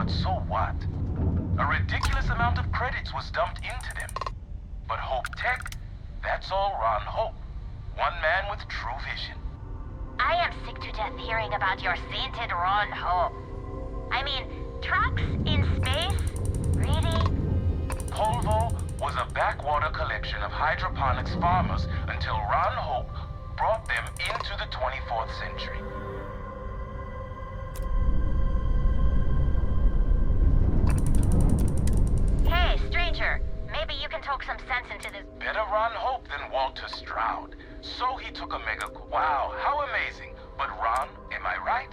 but so what? A ridiculous amount of credits was dumped into them. But Hope Tech, that's all Ron Hope. One man with true vision. I am sick to death hearing about your sainted Ron Hope. I mean, trucks in space? Really? Polvo was a backwater collection of hydroponics farmers until Ron Hope brought them into the 24th century. Hey, stranger. Maybe you can talk some sense into this. Better Ron Hope than Walter Stroud. So he took a mega... Wow, how amazing. But Ron, am I right?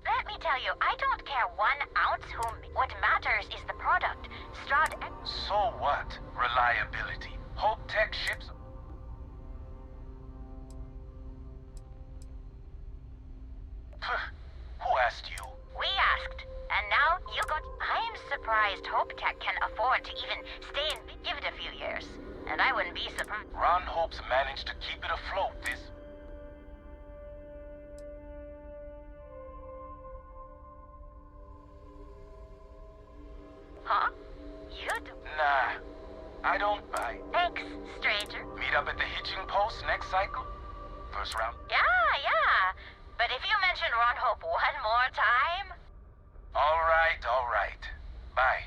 Let me tell you, I don't care 1 ounce whom. What matters is the product. Stroud... So what? Reliability. Hope Tech ships... Who asked you? We asked. And now you got... I am surprised Hope Tech can afford to even stay and give it a few years. And I wouldn't be surprised. Ron Hope's managed to keep it afloat this... Huh? You do... Nah, I don't buy. Thanks, stranger. Meet up at the hitching post next cycle? First round? Yeah. But if you mention Ron Hope one more time... All right. Bye.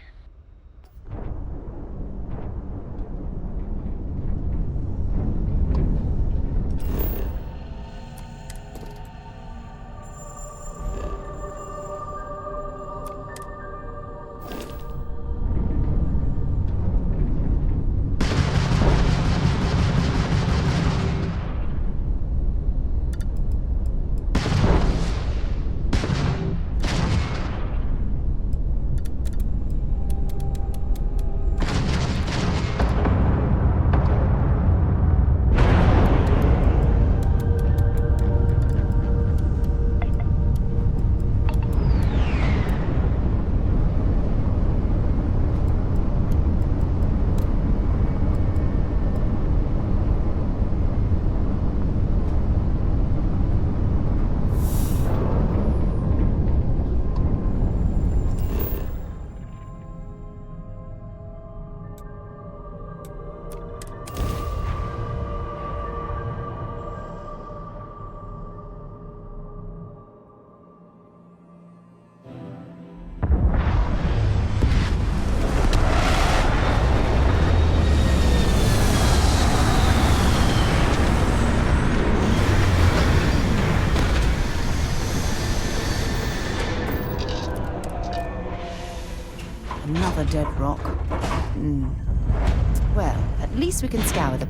Another dead rock. Well, at least we can scour the...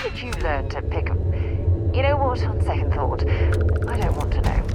did you learn to pick up? You know what, on second thought, I don't want to know.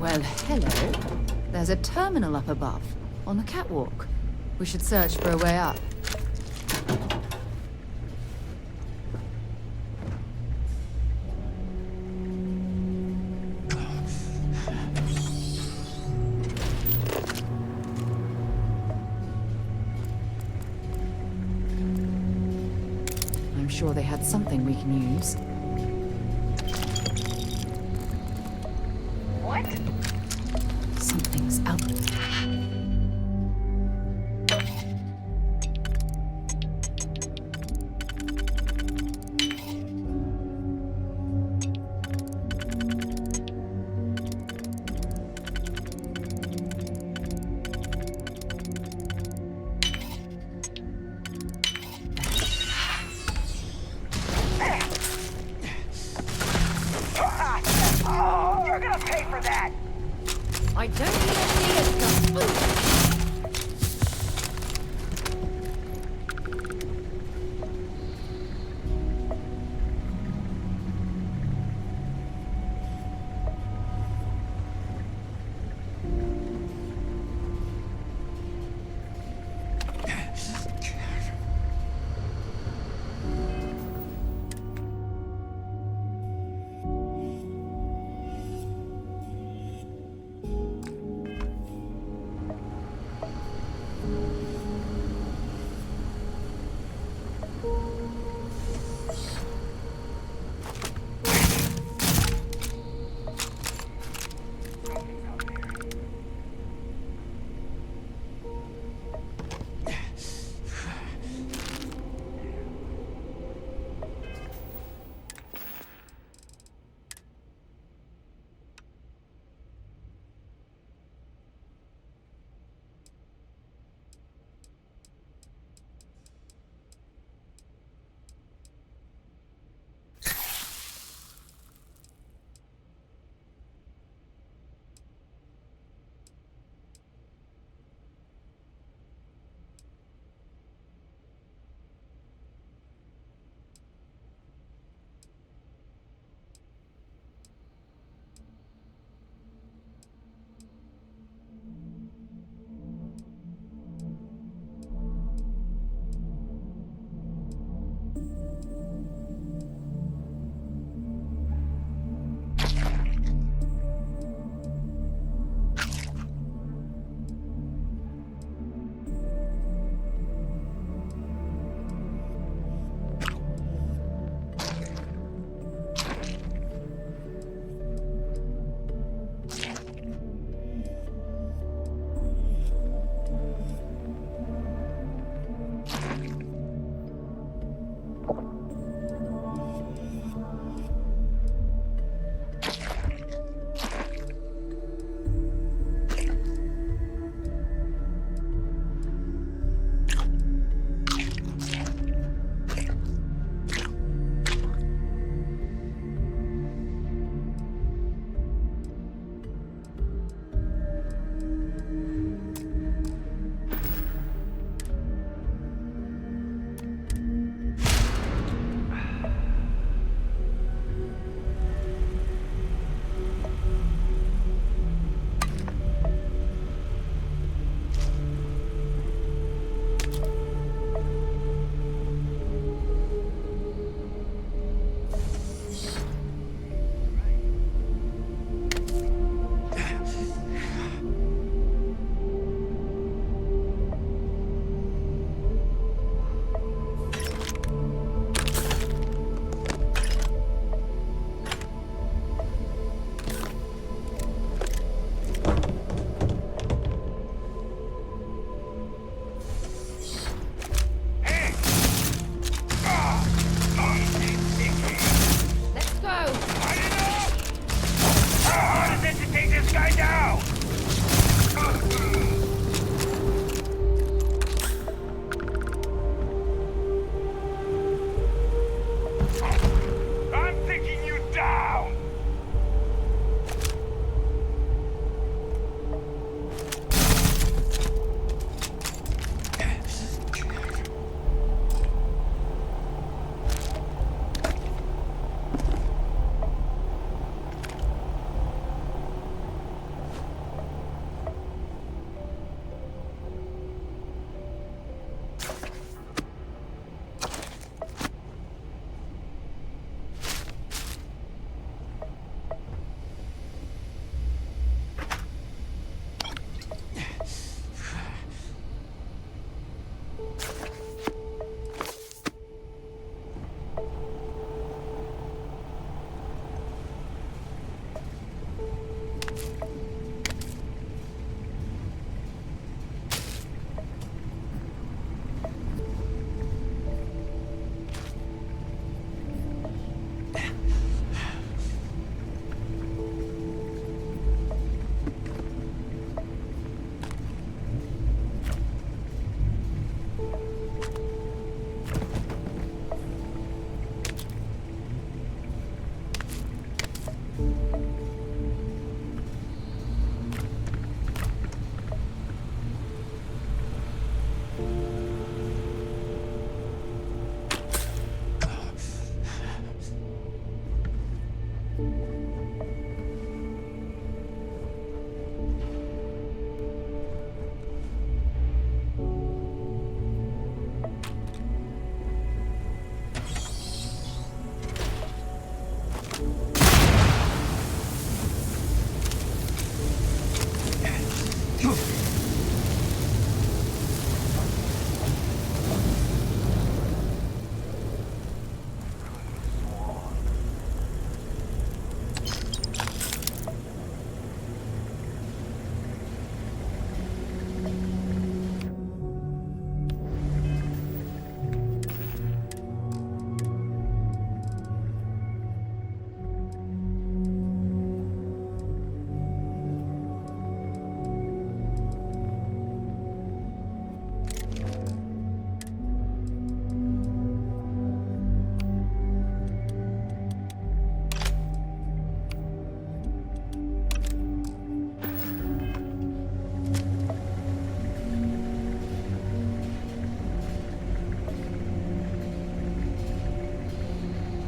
Well, hello. There's a terminal up above, on the catwalk. We should search for a way up. I'm sure they had something we can use. What? Something's out. Oh, you're gonna pay for that! I don't need any of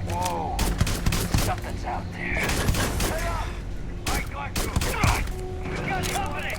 Whoa! Something's out there. Hey up! I got you! We got company!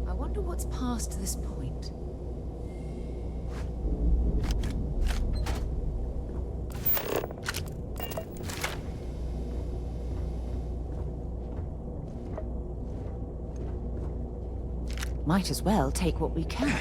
I wonder what's past this point. Might as well take what we can.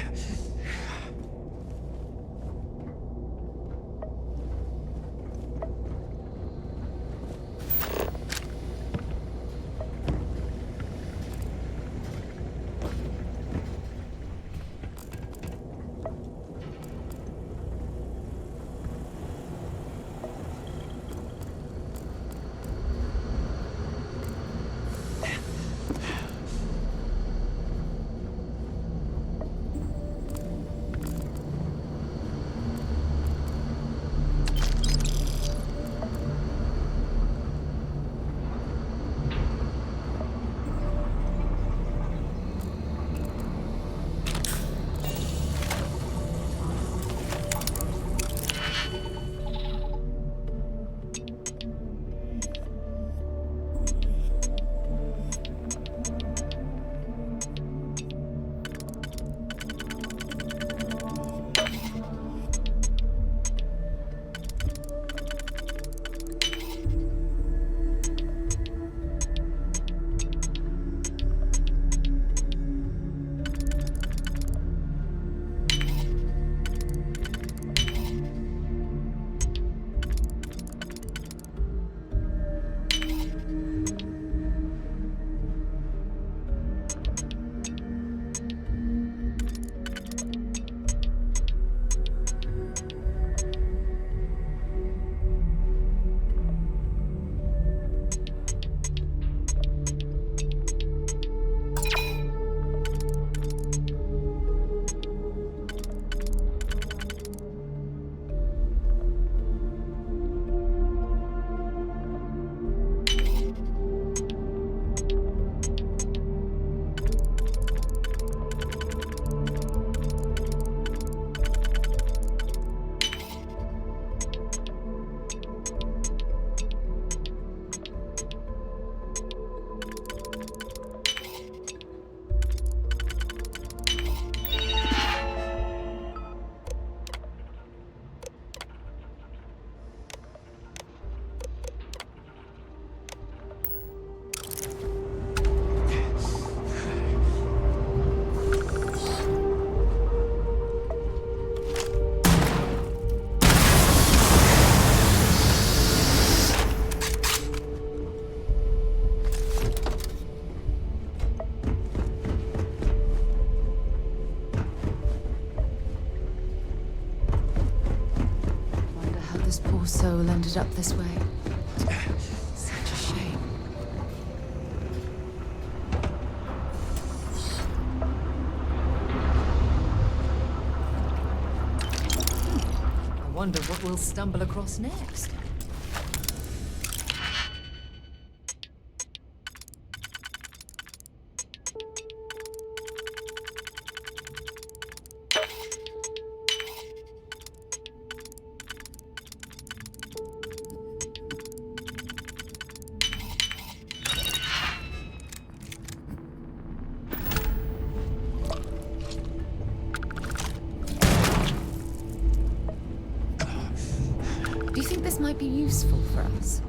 This poor soul ended up this way. Such a shame. I wonder what we'll stumble across next. Do you think this might be useful for us?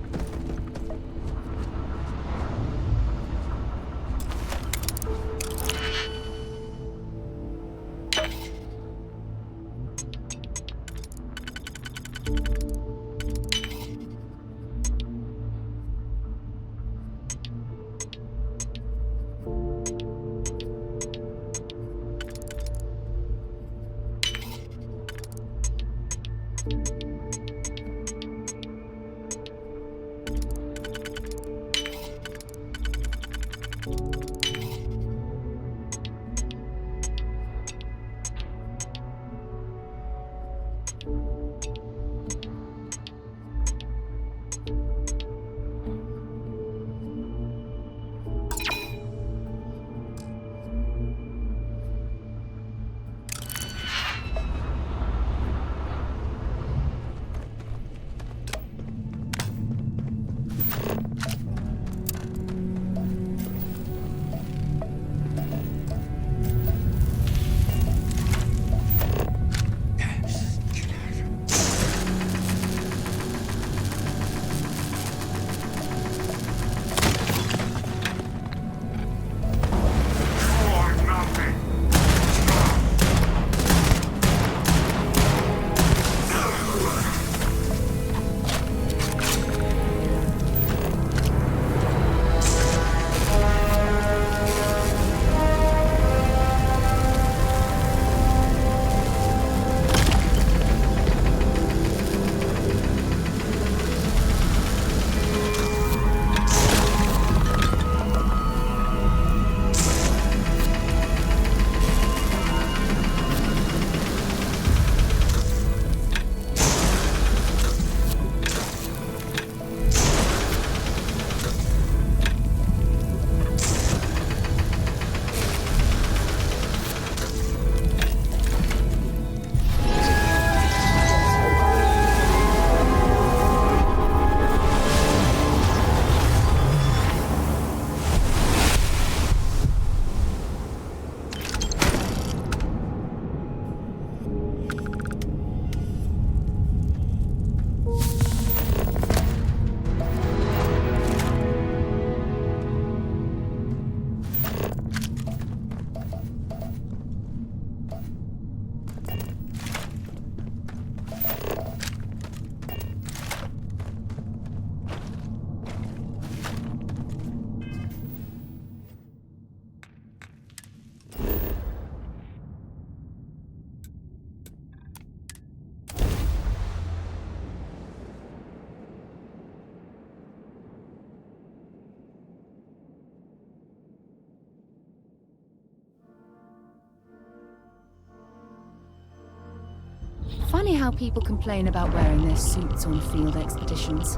Funny how people complain about wearing their suits on field expeditions.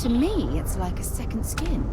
To me, it's like a second skin.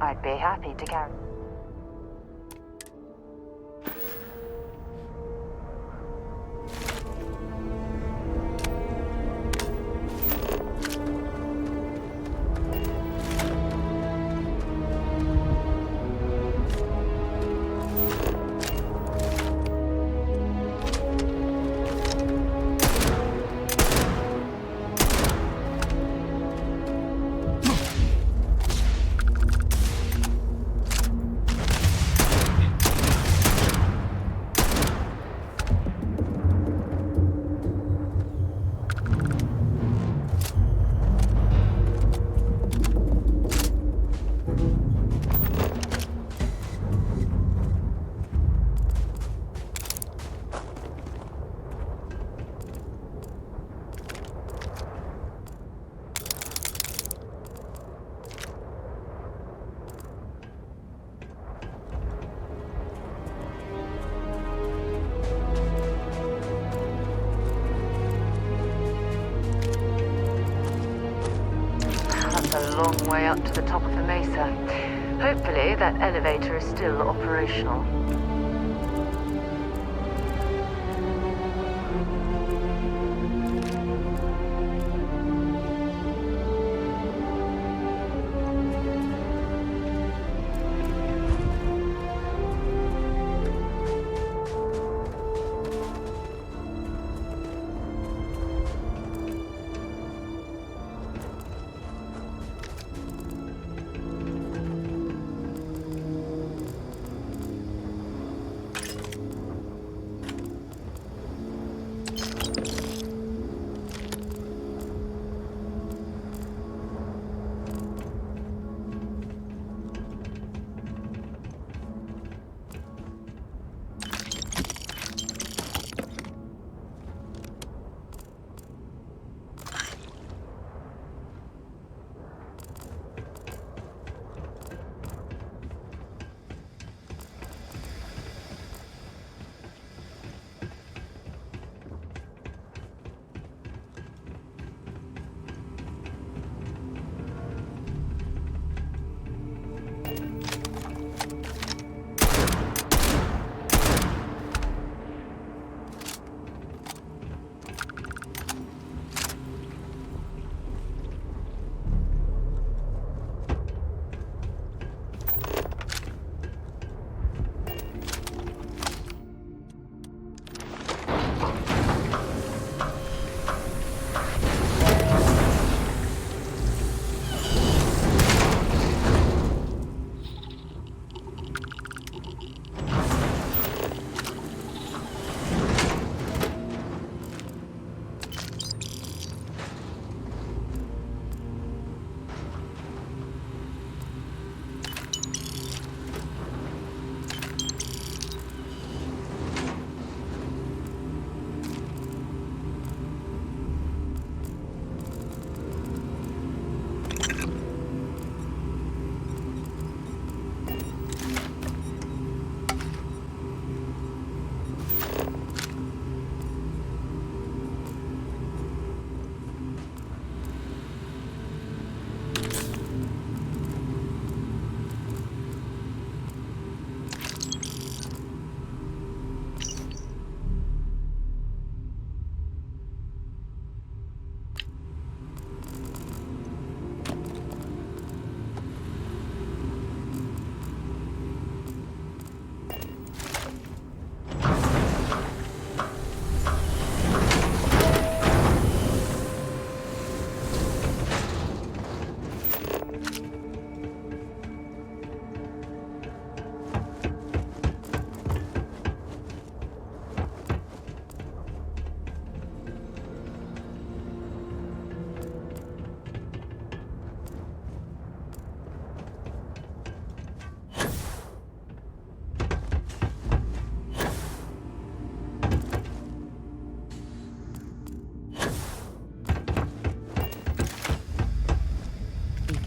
I'd be happy to carry. A long way up to the top of the mesa. Hopefully that elevator is still operational.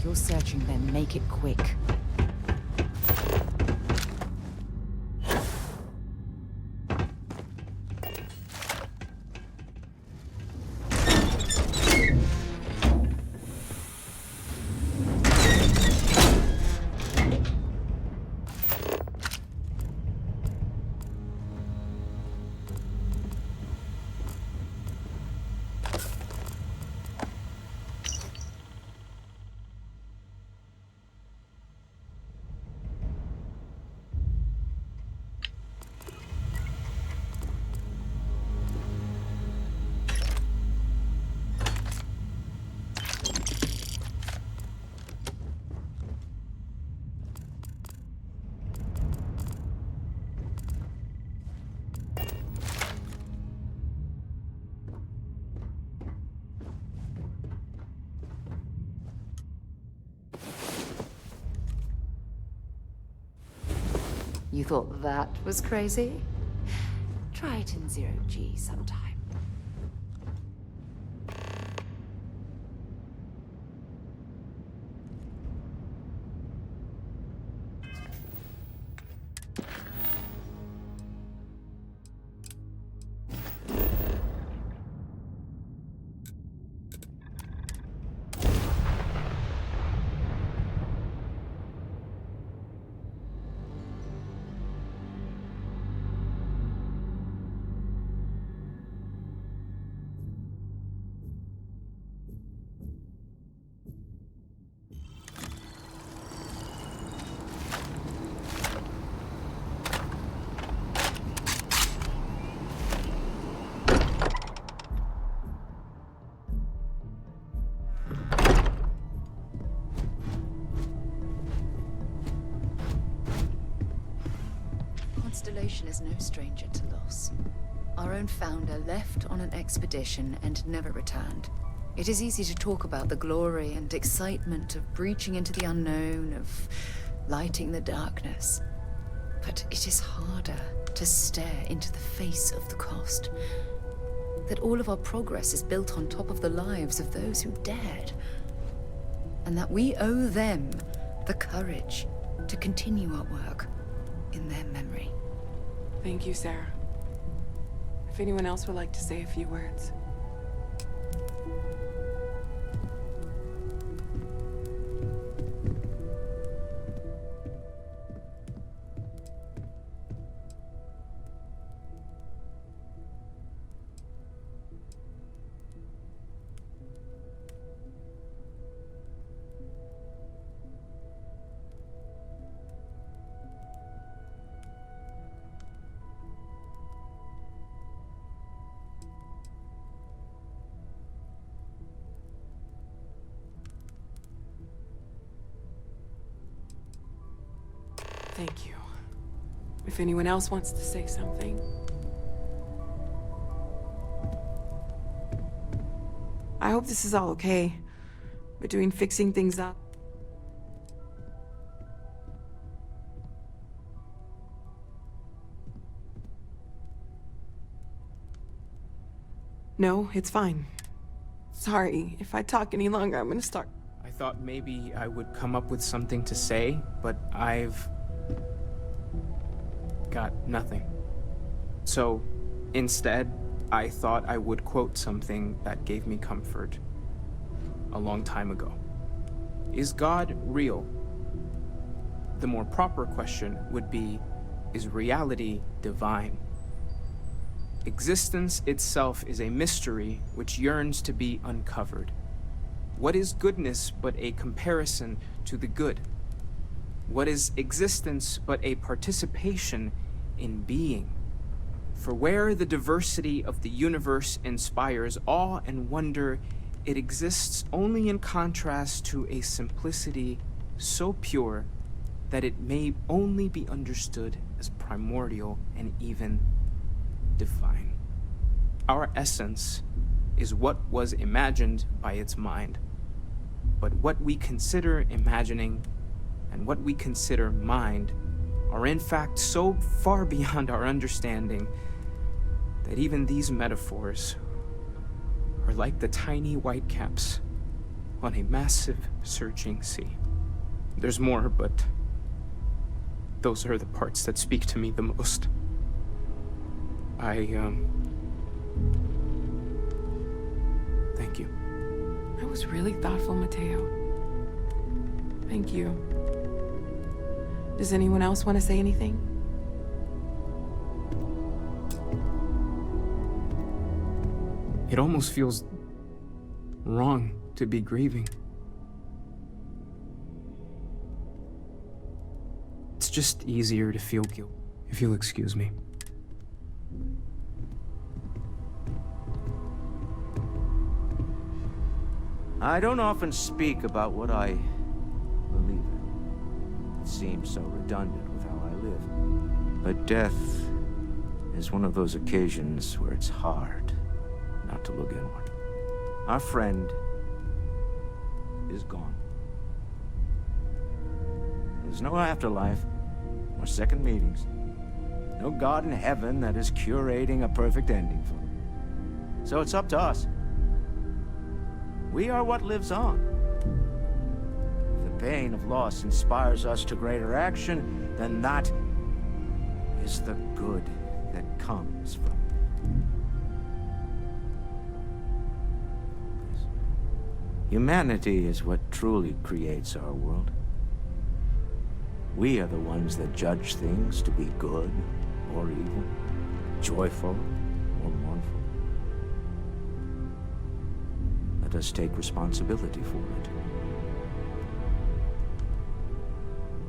You're searching them, make it quick. You thought that was crazy? Try it in 0G sometime. Constellation is no stranger to loss. Our own founder left on an expedition and never returned. It is easy to talk about the glory and excitement of breaching into the unknown, of lighting the darkness. But it is harder to stare into the face of the cost. That all of our progress is built on top of the lives of those who dared. And that we owe them the courage to continue our work in their memory. Thank you, Sarah. If anyone else would like to say a few words. Thank you. If anyone else wants to say something. I hope this is all okay. Between fixing things up. No, it's fine. Sorry, if I talk any longer, I'm gonna start. I thought maybe I would come up with something to say, but I've got nothing. So, instead, I thought I would quote something that gave me comfort a long time ago. Is God real? The more proper question would be, is reality divine? Existence itself is a mystery which yearns to be uncovered. What is goodness but a comparison to the good? What is existence but a participation in being? For where the diversity of the universe inspires awe and wonder, it exists only in contrast to a simplicity so pure that it may only be understood as primordial and even divine. Our essence is what was imagined by its mind, but what we consider imagining and what we consider mind are in fact so far beyond our understanding that even these metaphors are like the tiny whitecaps on a massive surging sea. There's more, but those are the parts that speak to me the most. Thank you. That was really thoughtful, Mateo. Thank you. Does anyone else want to say anything? It almost feels wrong to be grieving. It's just easier to feel guilt, if you'll excuse me. I don't often speak about what I believe in. It seems so redundant with how I live. But death is one of those occasions where it's hard not to look inward. Our friend is gone. There's no afterlife, or second meetings. No god in heaven that is curating a perfect ending for them. So it's up to us. We are what lives on. If the pain of loss inspires us to greater action, then that is the good that comes from it. Humanity is what truly creates our world. We are the ones that judge things to be good or evil, joyful or mournful. Let us take responsibility for it.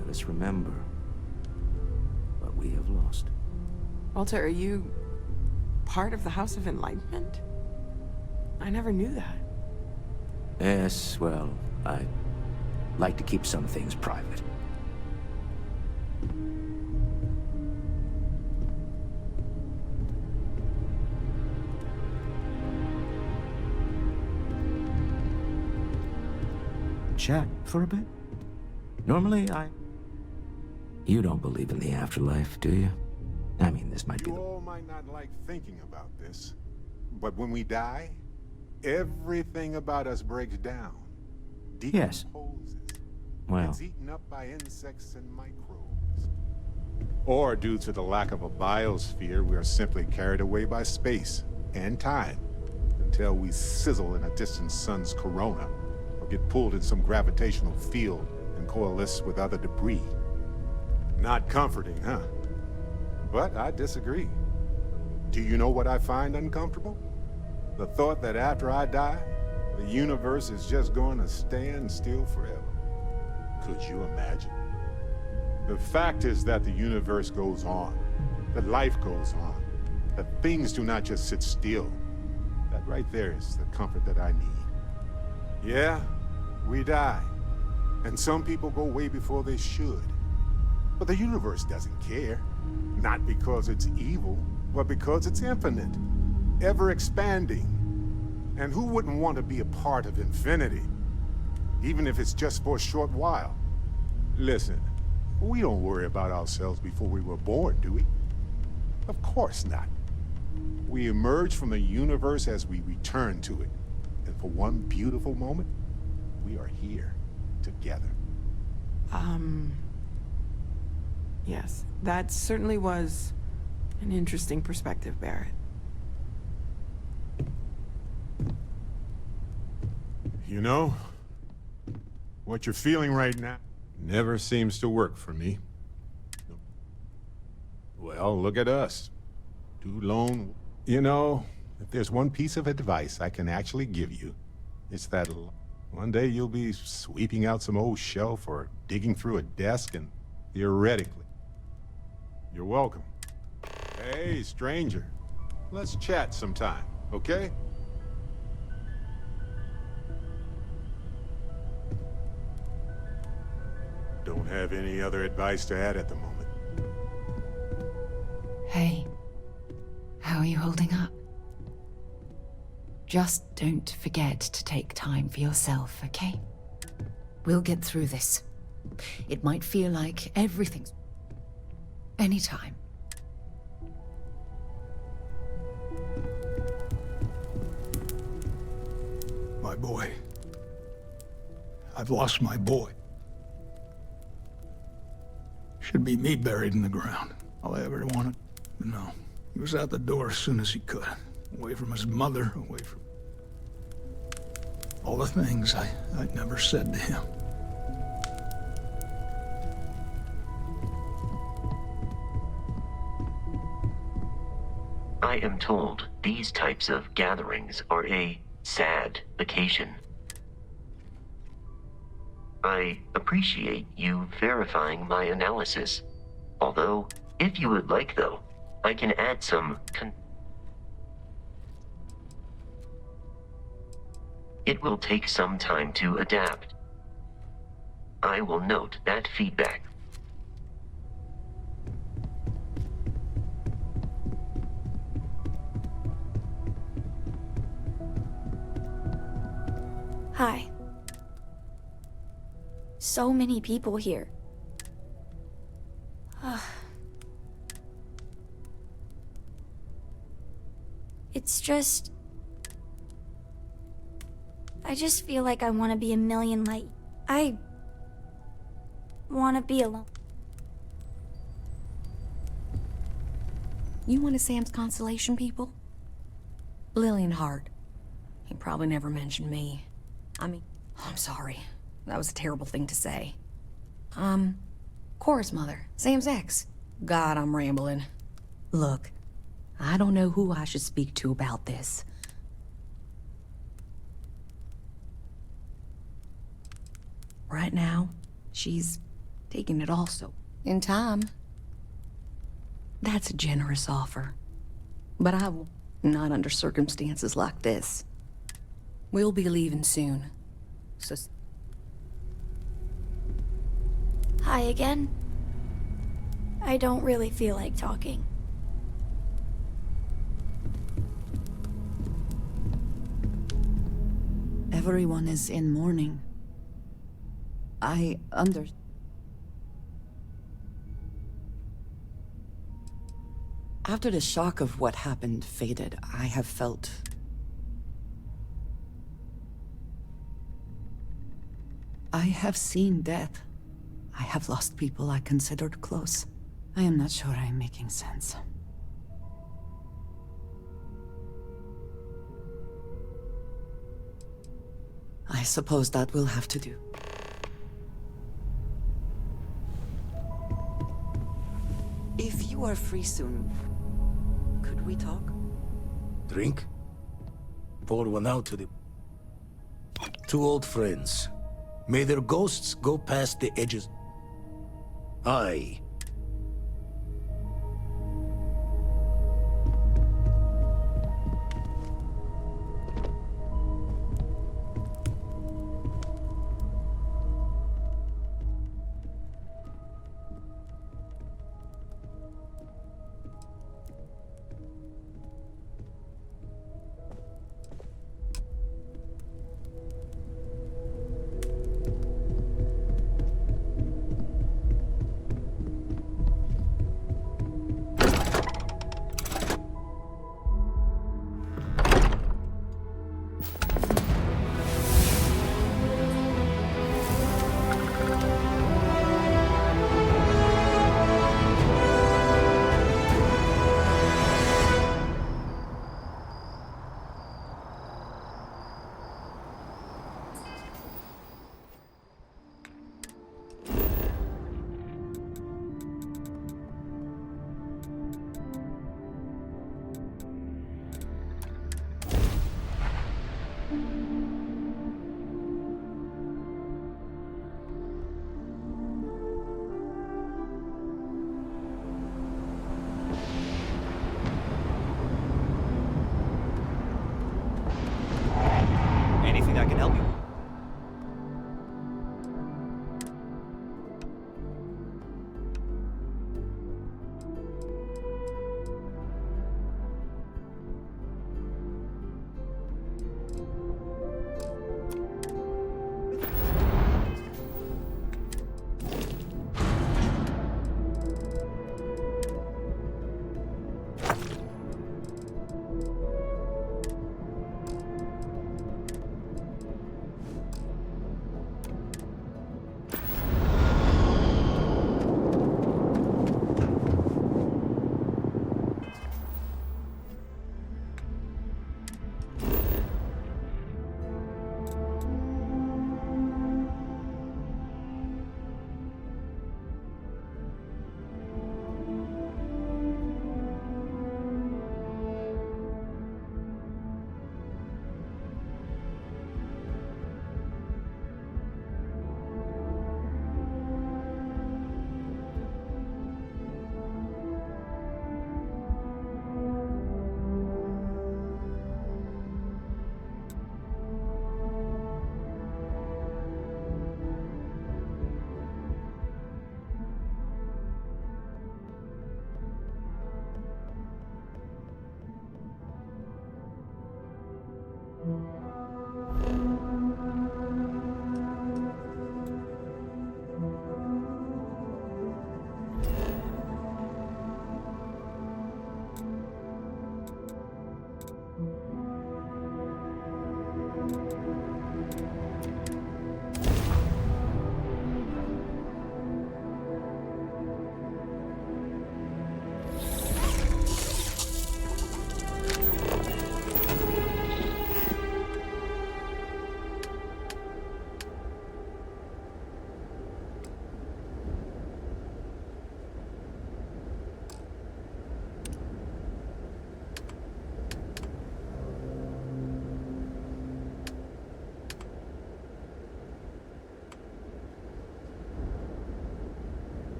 Let us remember what we have lost. Walter, are you part of the House of Enlightenment? I never knew that. Yes, well, I like to keep some things private. Chat for a bit? Normally, You don't believe in the afterlife, do you? I mean, this might be You all might not like thinking about this, but when we die, everything about us breaks down. Yes. Decomposes. Well. It's eaten up by insects and microbes. Or due to the lack of a biosphere, we are simply carried away by space and time until we sizzle in a distant sun's corona or get pulled in some gravitational field and coalesce with other debris. Not comforting, huh? But I disagree. Do you know what I find uncomfortable? The thought that after I die, the universe is just going to stand still forever. Could you imagine? The fact is that the universe goes on, that life goes on, that things do not just sit still. That right there is the comfort that I need. Yeah, we die, and some people go way before they should. But the universe doesn't care, not because it's evil, but because it's infinite, ever expanding. And who wouldn't want to be a part of infinity? Even if it's just for a short while. Listen, we don't worry about ourselves before we were born, do we? Of course not. We emerge from the universe as we return to it. And for one beautiful moment, we are here, together. Yes, that certainly was an interesting perspective, Barrett. You know, what you're feeling right now never seems to work for me. Well, look at us. Two lone... You know, if there's one piece of advice I can actually give you, it's that one day you'll be sweeping out some old shelf or digging through a desk and theoretically... You're welcome. Hey, stranger. Let's chat sometime, okay? Don't have any other advice to add at the moment. Hey, how are you holding up? Just don't forget to take time for yourself, okay? We'll get through this. It might feel like everything's... Anytime. My boy. I've lost my boy. Should be me buried in the ground. All I ever wanted. But no. He was out the door as soon as he could. Away from his mother, away from... all the things I'd never said to him. I am told these types of gatherings are a sad occasion. I appreciate you verifying my analysis. Although, if you would like though, I can add some It will take some time to adapt. I will note that feedback. Hi. So many people here. It's just... I just feel like I want to be a million light. I want to be alone. You one of Sam's constellation people? Lillian Hart. He probably never mentioned me. I mean, I'm sorry. That was a terrible thing to say. Cora's mother, Sam's ex. God, I'm rambling. Look, I don't know who I should speak to about this. Right now, she's taking it all so in time. That's a generous offer. But I will not under circumstances like this. We'll be leaving soon. So... Hi again. I don't really feel like talking. Everyone is in mourning. After the shock of what happened faded, I have felt... I have seen death. I have lost people I considered close. I am not sure I'm making sense. I suppose that will have to do. If you are free soon, could we talk? Drink? Pour one out to the... Two old friends. May their ghosts go past the edges. Aye.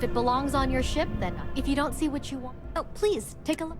If it belongs on your ship, then if you don't see what you want... Oh, please, take a look.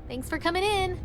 Thanks for coming in.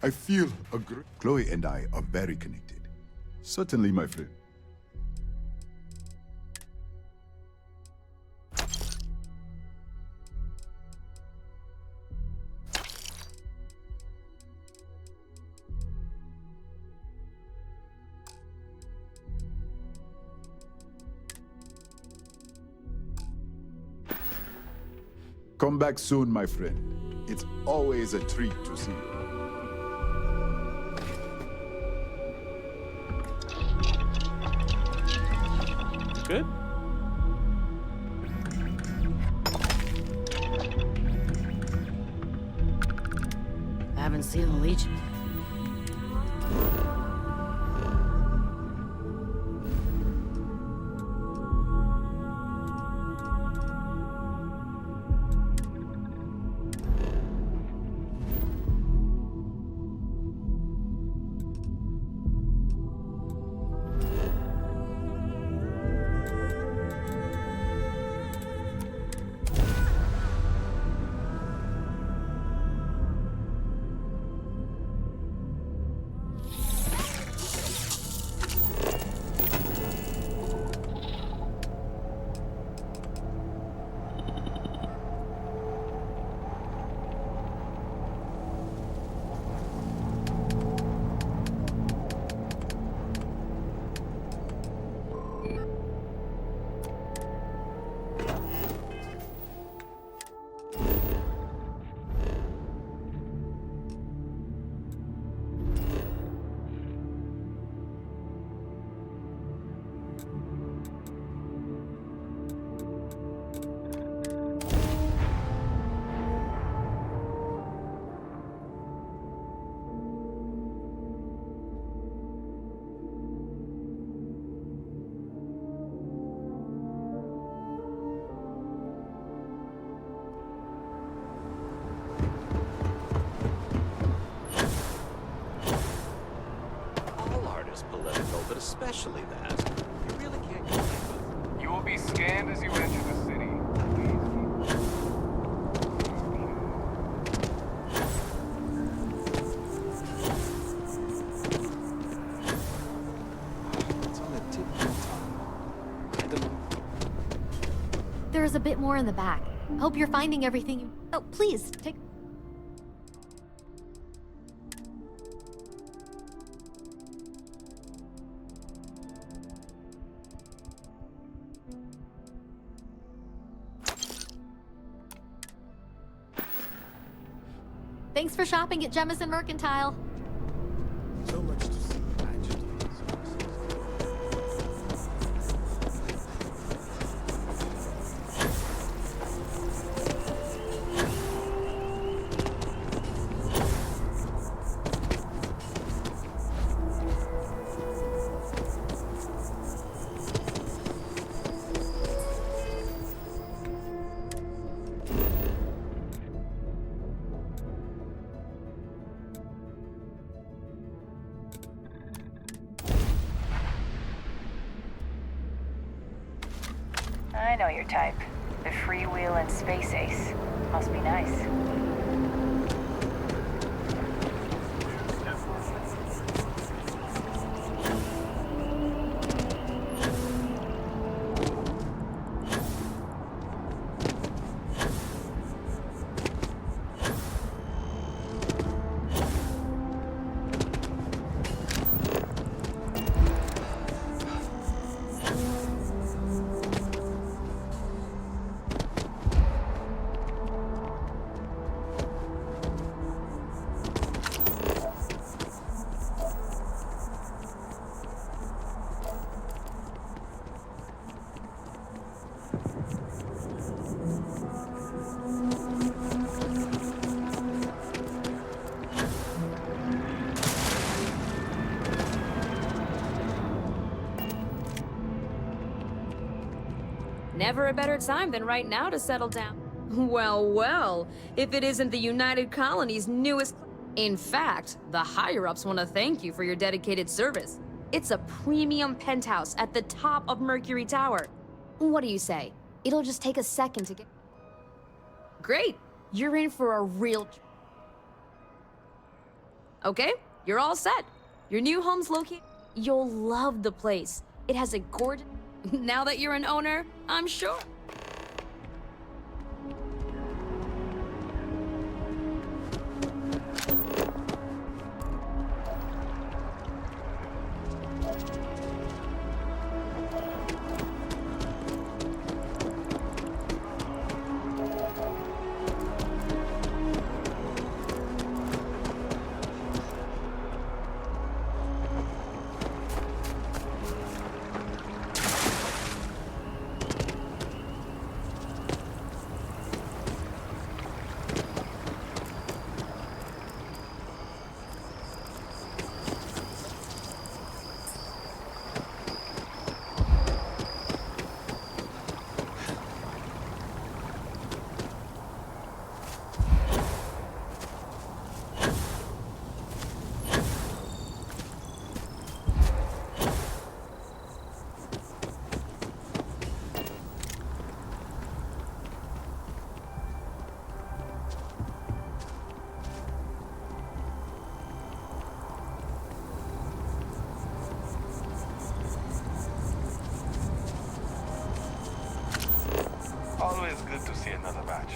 I feel a great... Chloe and I are very connected. Certainly, my friend. Come back soon, my friend. It's always a treat to see you. Good. I haven't seen the Legion. But especially that. You really can't complain with. You will be scanned as you enter the city. It's on a tip top. There is a bit more in the back. Hope you're finding everything you... Oh, please, take... Thanks for shopping at Jemison Mercantile. So much to see. I know your type. The freewheeling space ace. Must be nice. Never a better time than right now to settle down. Well, well, if it isn't the United Colony's newest... In fact, the higher-ups want to thank you for your dedicated service. It's a premium penthouse at the top of Mercury Tower. What do you say? It'll just take a second to get... Great! You're in for a real... Okay, you're all set. Your new home's located. You'll love the place. It has a gorgeous... Now that you're an owner, I'm sure. Always good to see another batch.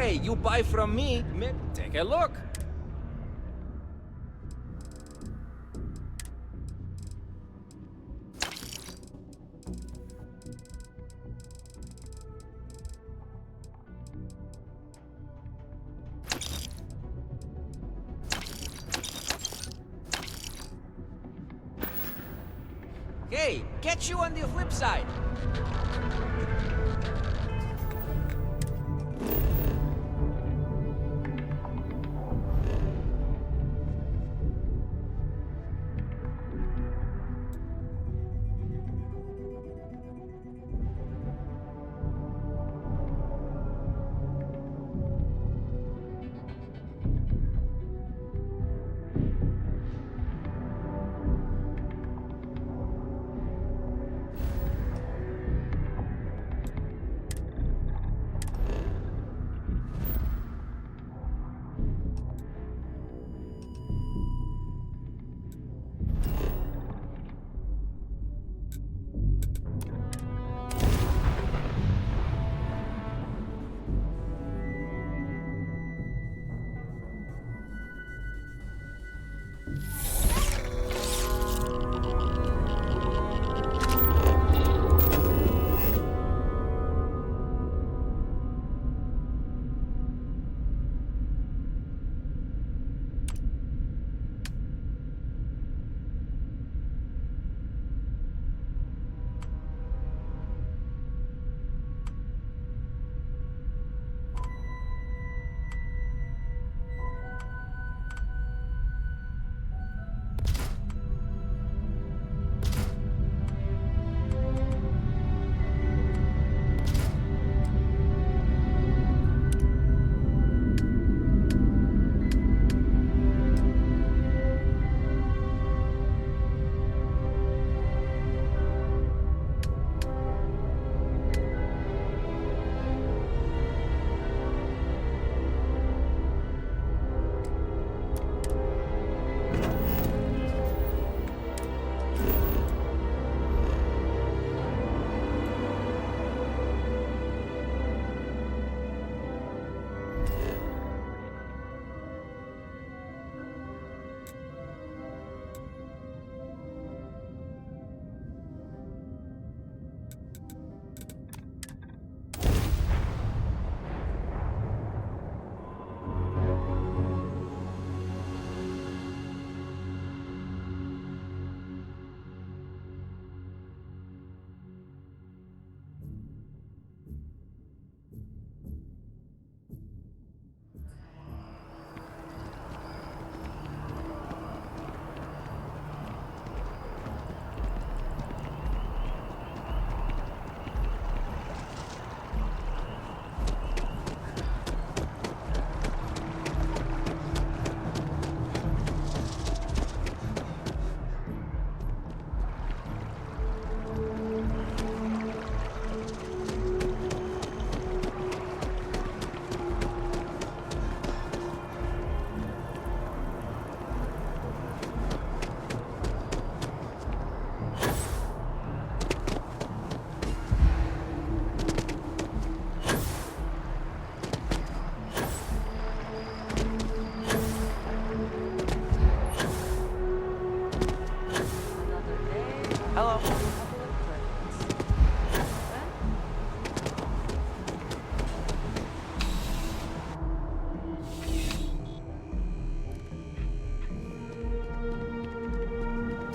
Hey, you buy from me, take a look. Hey, catch you on the flip side.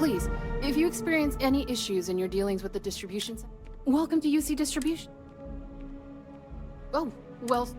Please, if you experience any issues in your dealings with the distribution center, welcome to UC Distribution. Oh, well...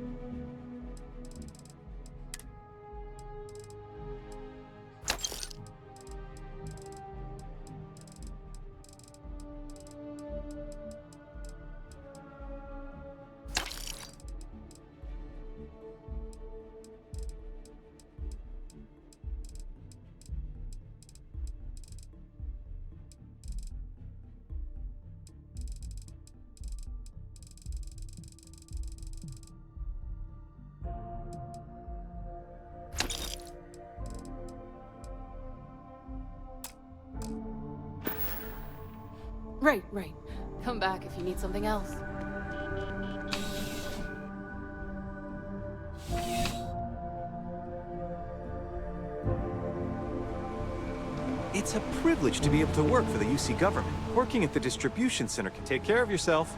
Right. Come back if you need something else. It's a privilege to be able to work for the UC government. Working at the distribution center can take care of yourself.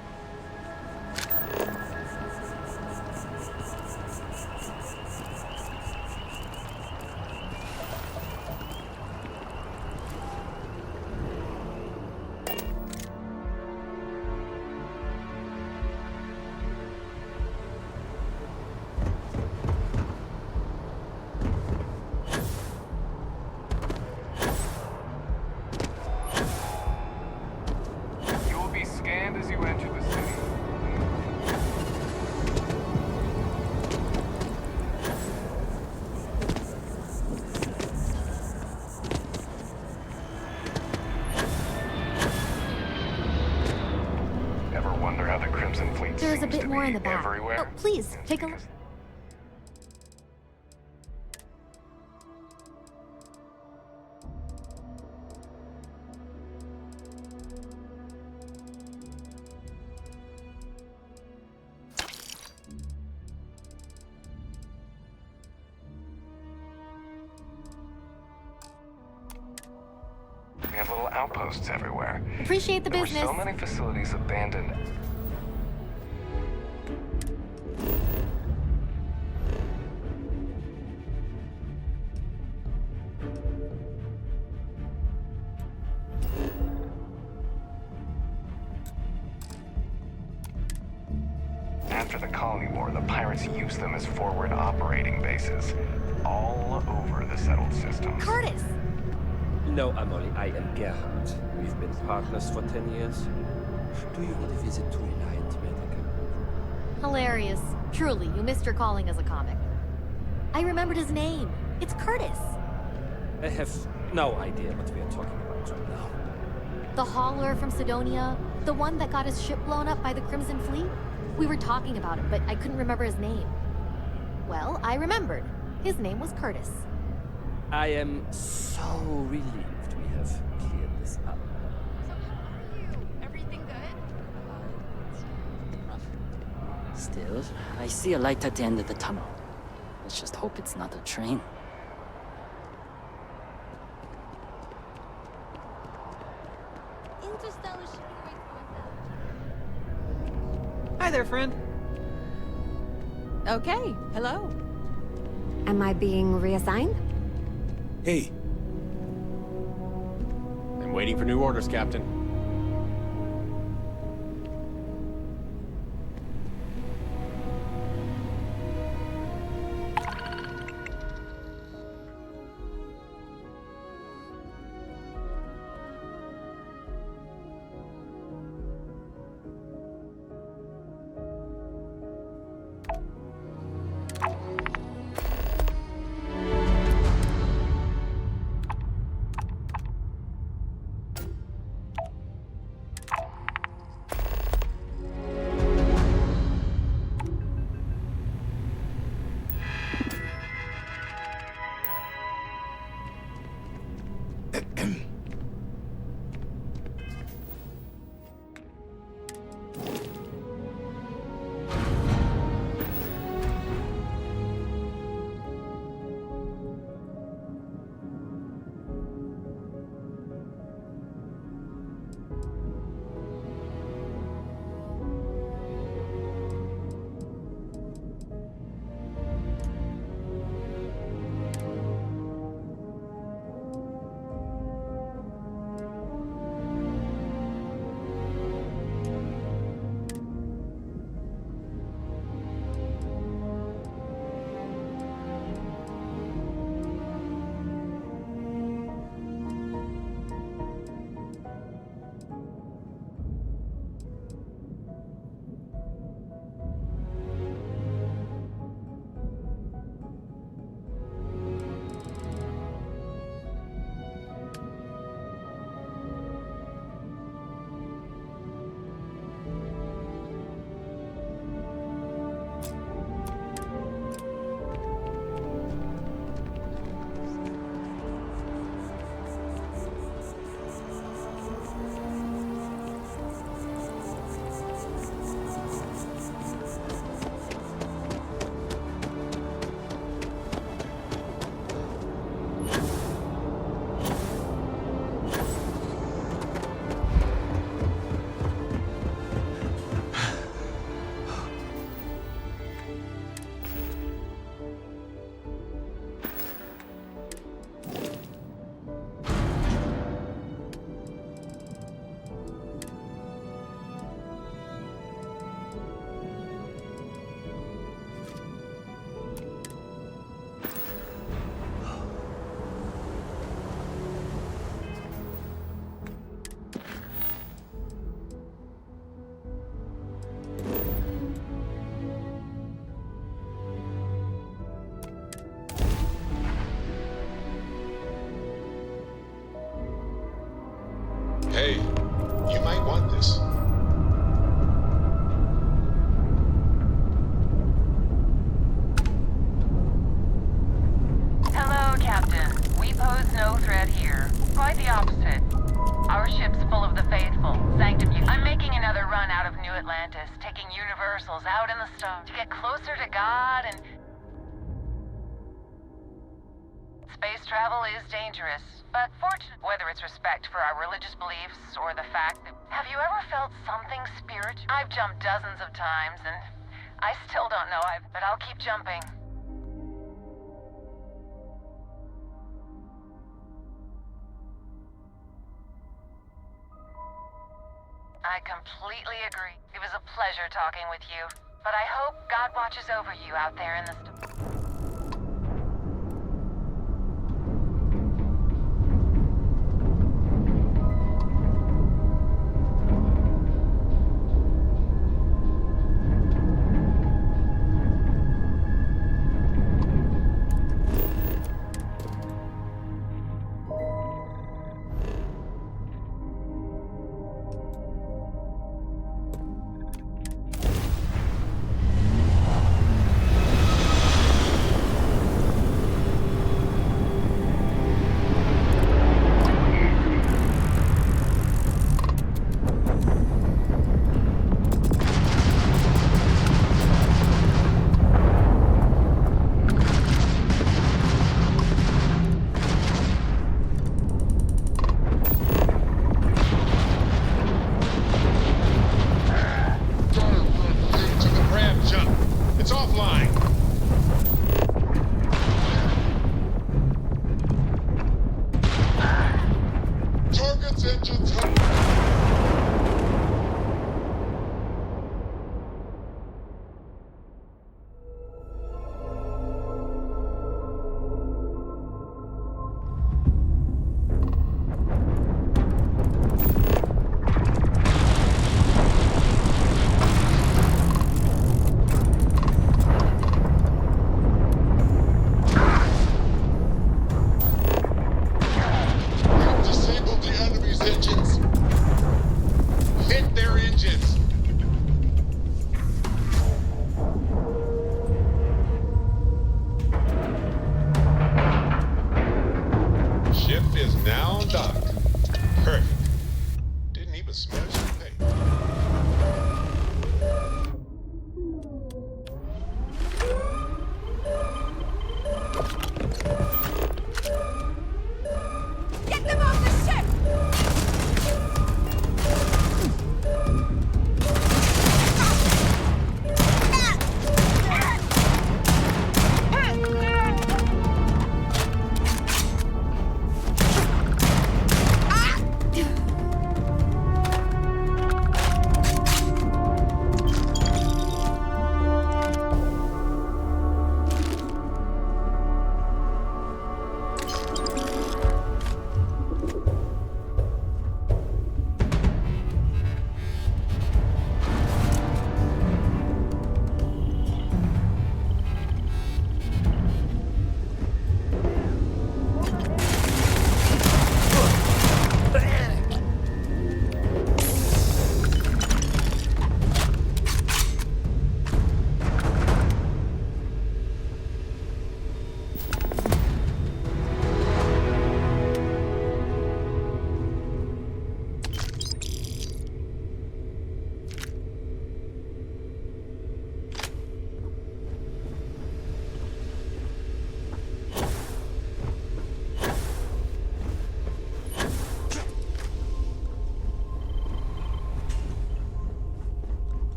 There's a bit more in the back. Oh, please, take a look. We have little outposts everywhere. Appreciate the business. There were so many facilities abandoned. After the Colony War, the pirates used them as forward operating bases all over the settled systems. Curtis! No, Amelie, I am Gerhard. We've been partners for 10 years. Do you need a visit to Reliant Medical? Hilarious. Truly, you missed your calling as a comic. I remembered his name. It's Curtis. I have no idea what we are talking about right now. The hauler from Sidonia, the one that got his ship blown up by the Crimson Fleet? We were talking about him, but I couldn't remember his name. Well, I remembered. His name was Curtis. I am so relieved we have cleared this up. Everything good? Still, I see a light at the end of the tunnel. Let's just hope it's not a train. Hi there, friend. Okay, hello. Am I being reassigned? Hey. I'm waiting for new orders, Captain. want this. Hello, Captain. We pose no threat here. Quite the opposite. Our ship's full of the faithful. Sanctum. I'm making another run out of New Atlantis, taking Universals out in the stars to get closer to God and... Space travel is dangerous, but fortunate. Whether it's respect for our religious beliefs or the fact that... Have you ever felt something spiritual? I've jumped dozens of times and I still don't know but I'll keep jumping. I completely agree. It was a pleasure talking with you. But I hope God watches over you out there in the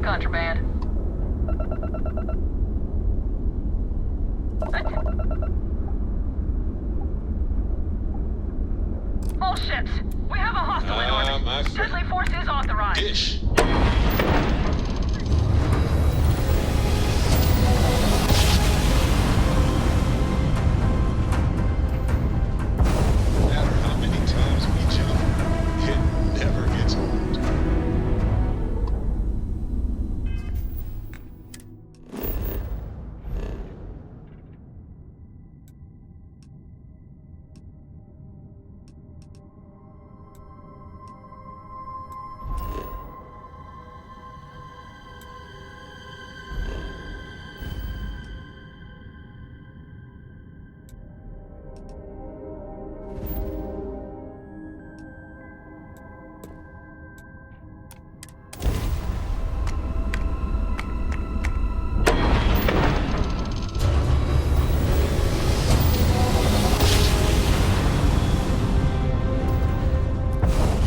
contraband. All ships, we have a hostile in orbit. My friend. Deadly force is authorized. Dish. No matter how many times we jump, it never gets old.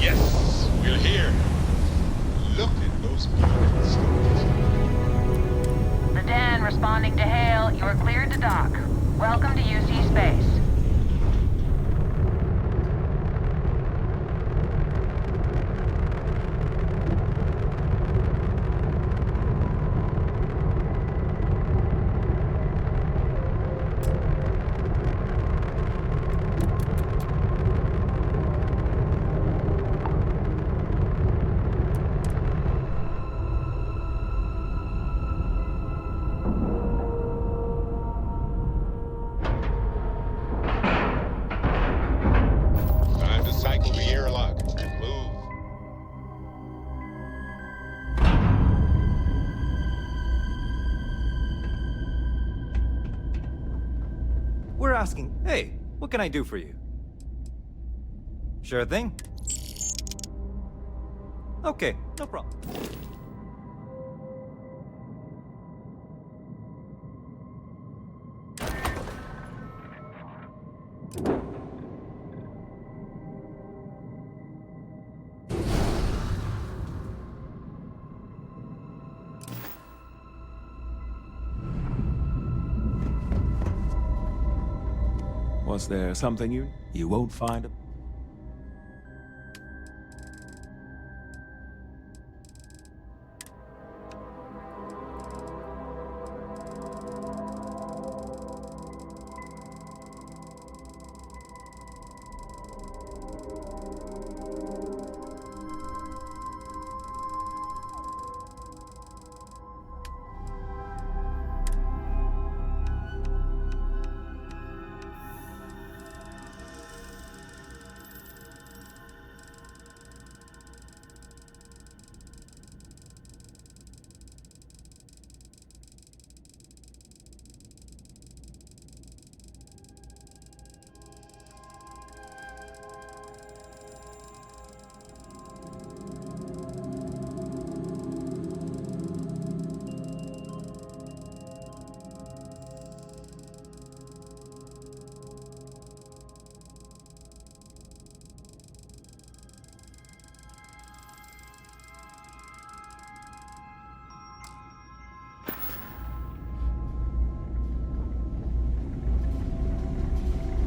Yes, we're here. Look at those beautiful stars. The Den responding to hail. You are cleared to dock. Welcome to UC Space. Time to cycle the airlock and move. We're asking, hey, what can I do for you? Sure thing. Okay, no problem. Was there something you won't find?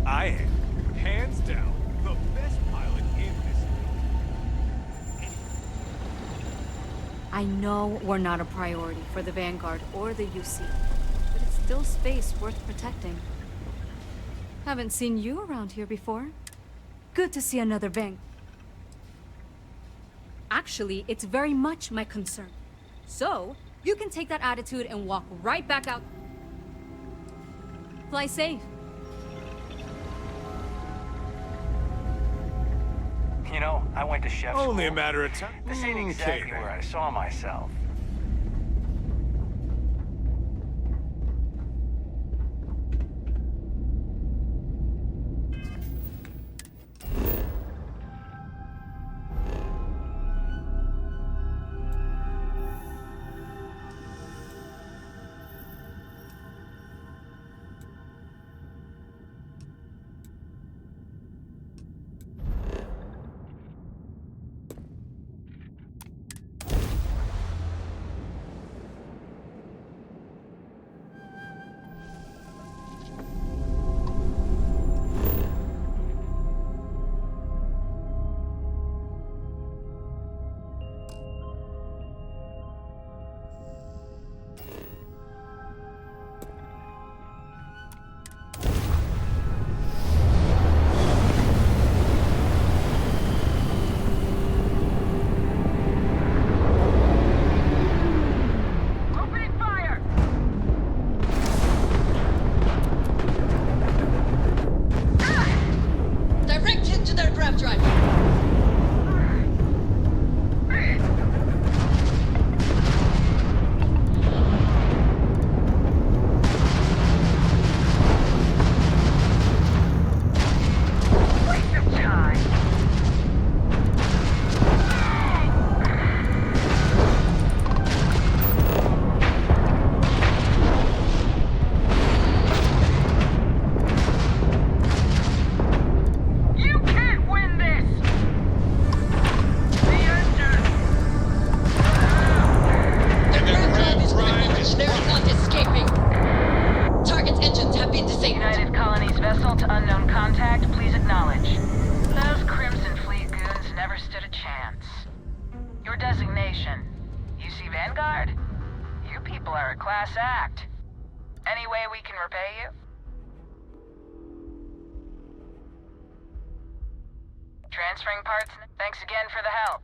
I am, hands down, the best pilot in this. I know we're not a priority for the Vanguard or the UC, but it's still space worth protecting. Haven't seen you around here before. Good to see another Vang. Actually, it's very much my concern. So, you can take that attitude and walk right back out. Fly safe. You know, I went to chef school. Only a matter of time. This ain't exactly then. where I saw myself. reputation. UC Vanguard? You people are a class act. Any way we can repay you? Transferring parts? Thanks again for the help.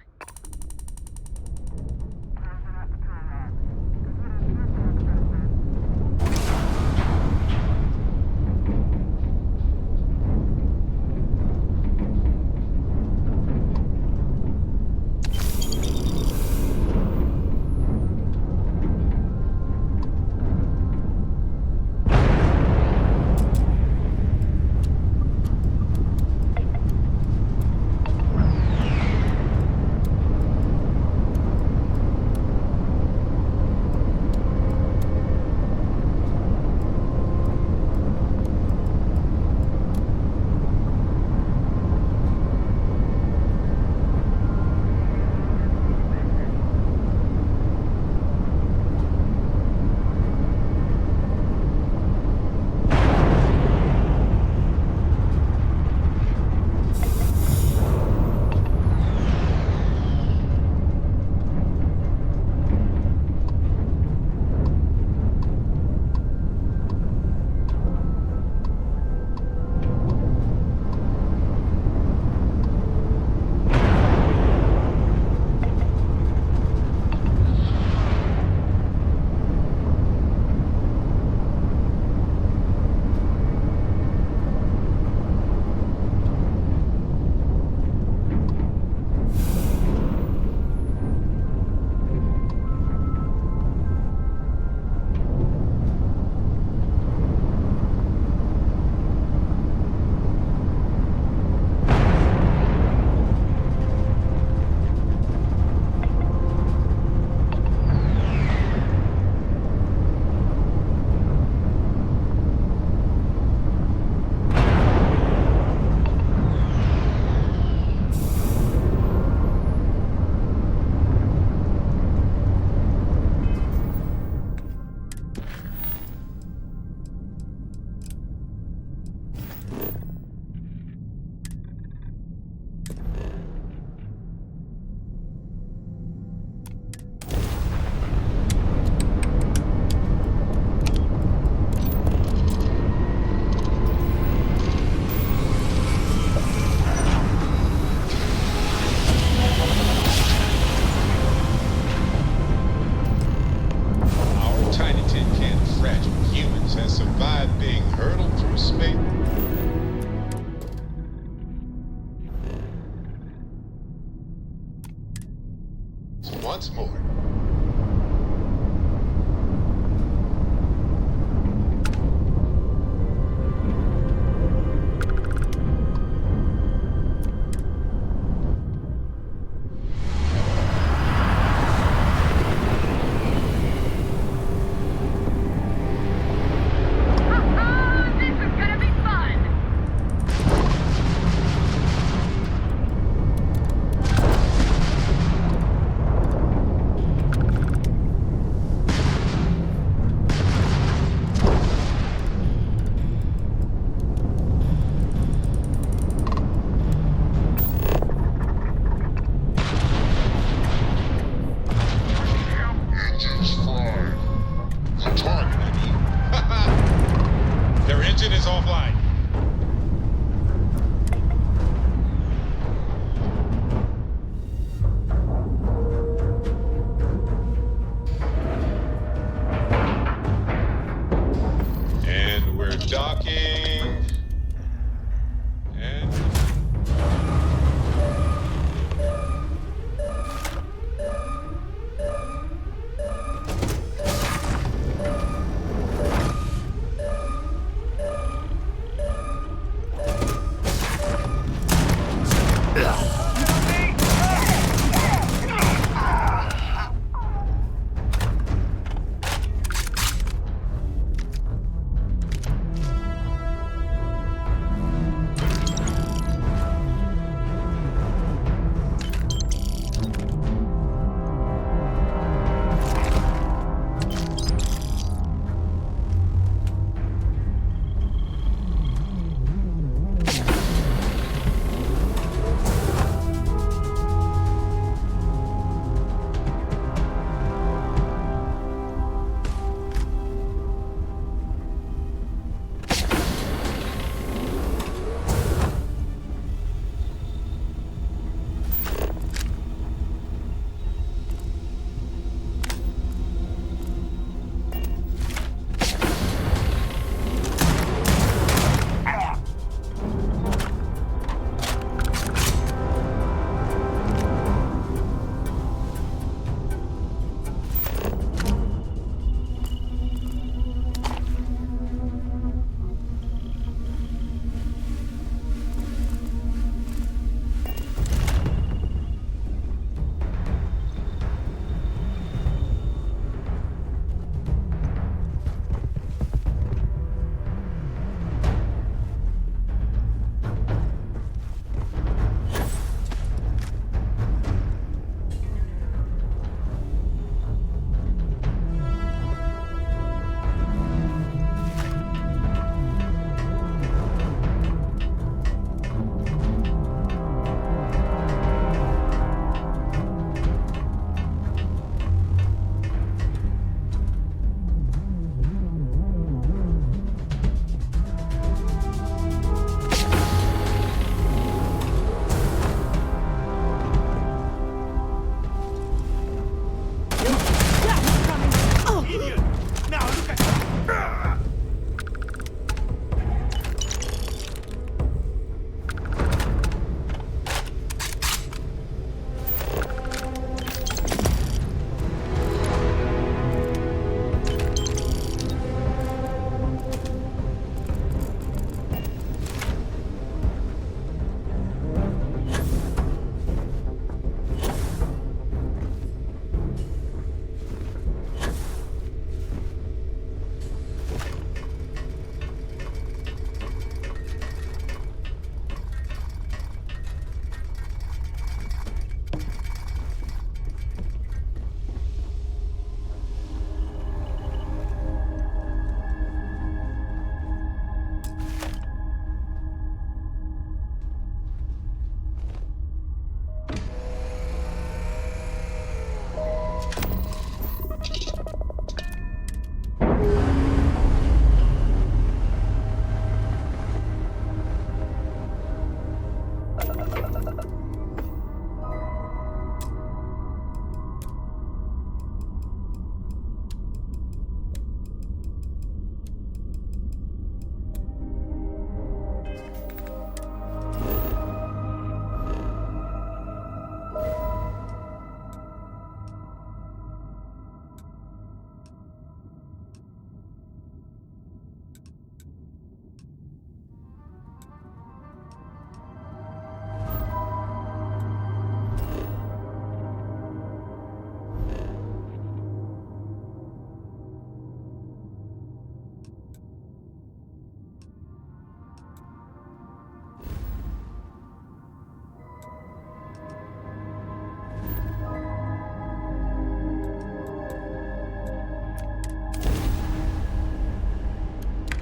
Once more.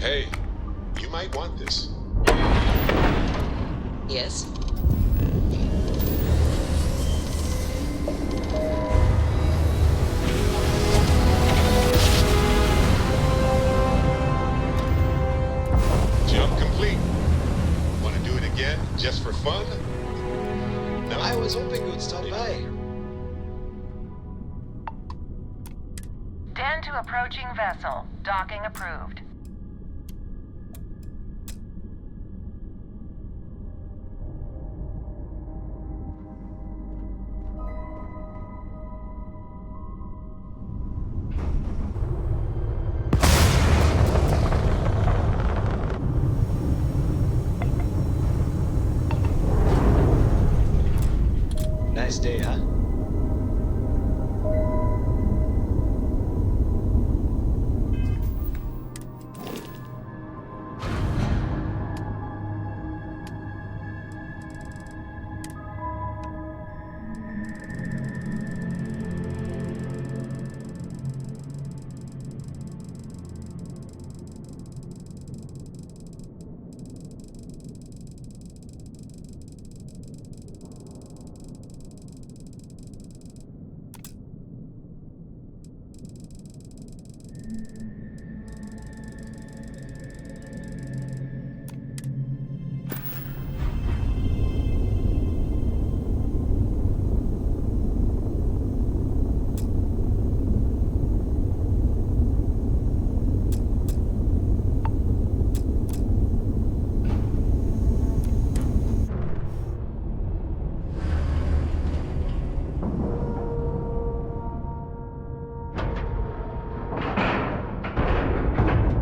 Hey, you might want this. Yes? Jump complete. Want to do it again, just for fun? No? I was hoping you would stop by. 10 to approaching vessel. Docking approved. Nice day, huh?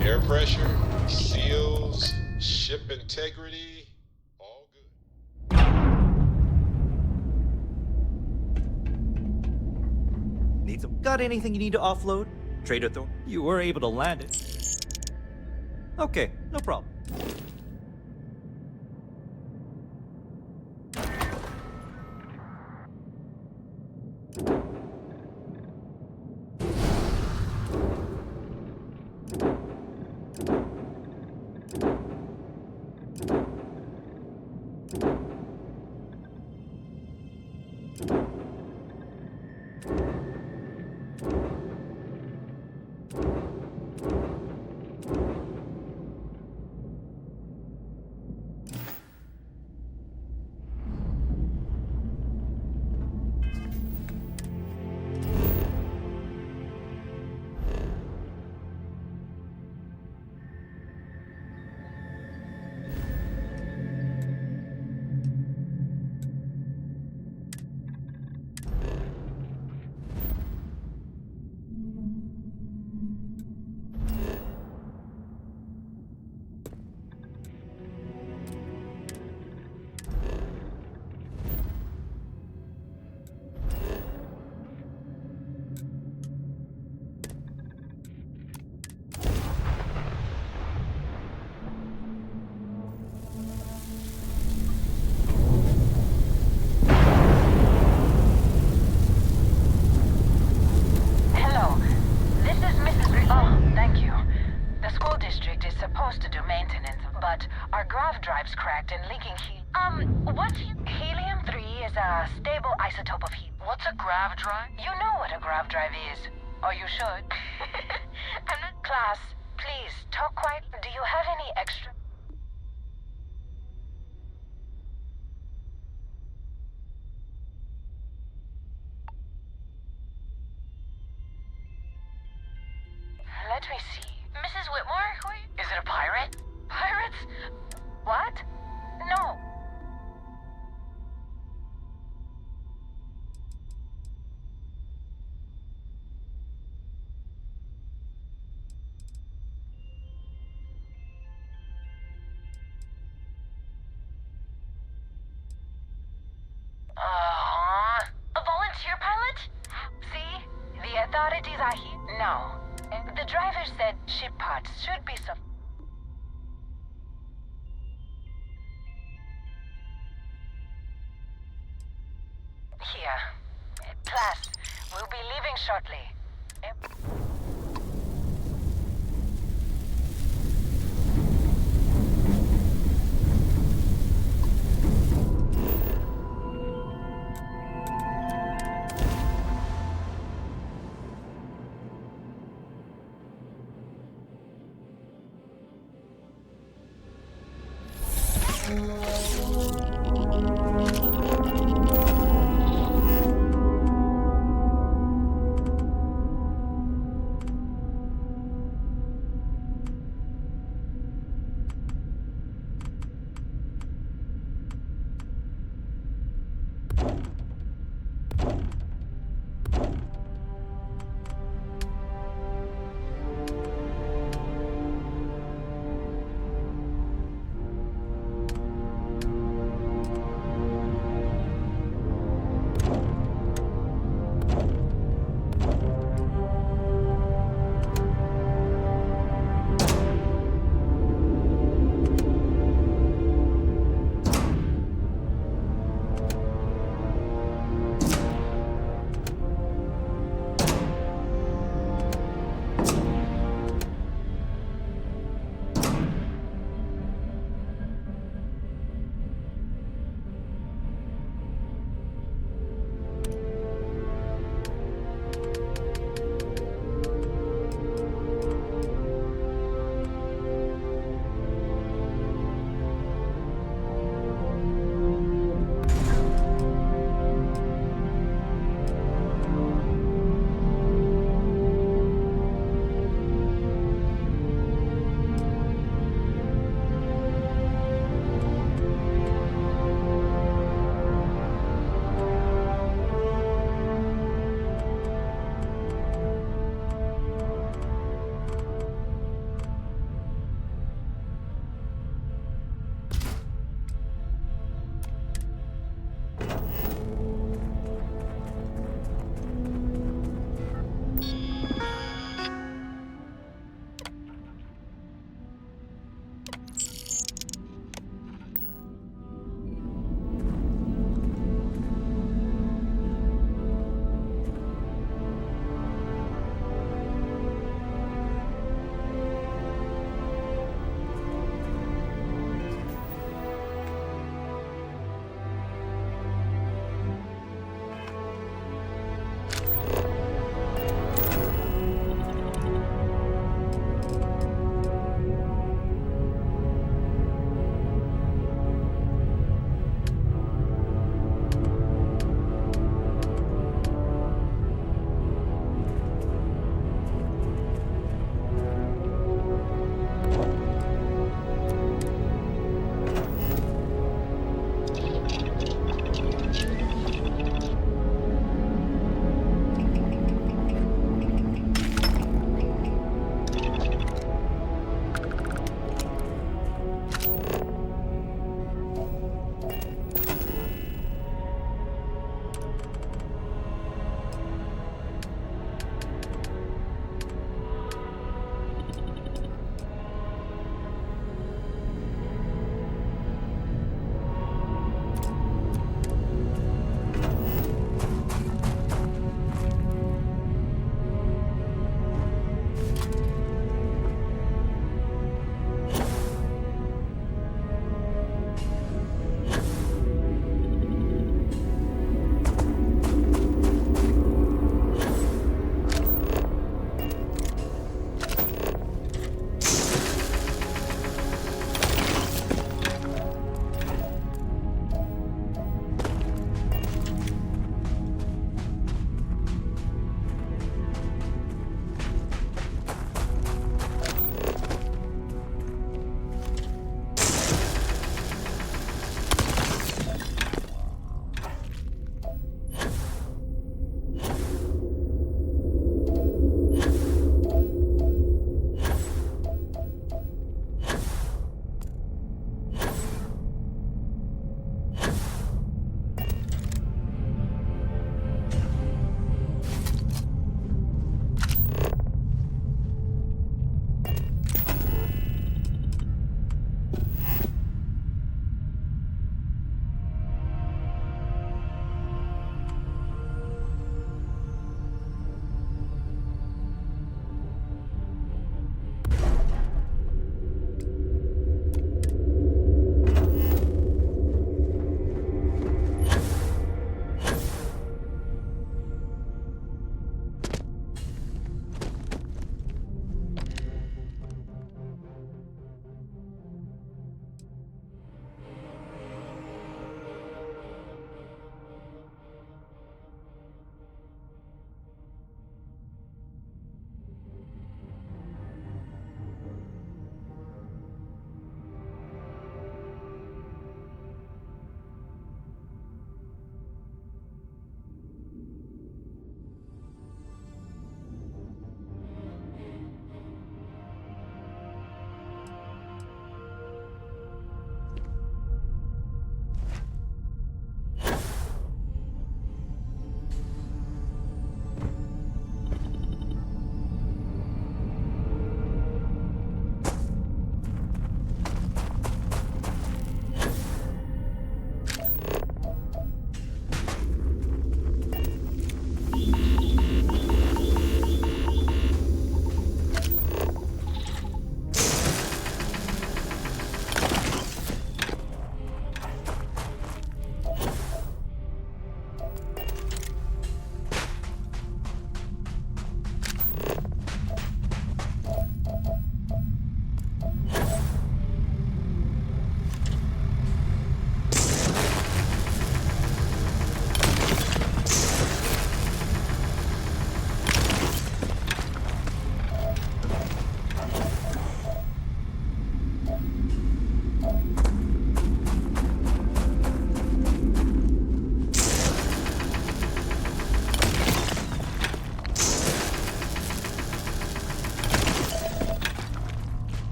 Air pressure, seals, ship integrity, all good. Need some? Got anything you need to offload? Trader Thor, you were able to land it. Okay, no problem. drive's cracked and leaking heat. What's helium-3 is a stable isotope of heat. What's a grav drive? You know what a grav drive is. Or you should. I'm not class. Please, talk quiet. Do you have any extra? Let me see. Mrs. Whitmore, who are you? Is it a pirate? Pirates? What? No. A volunteer pilot? See? The authorities are here. No. The driver said ship parts should be sufficient. Here. Class, we'll be leaving shortly.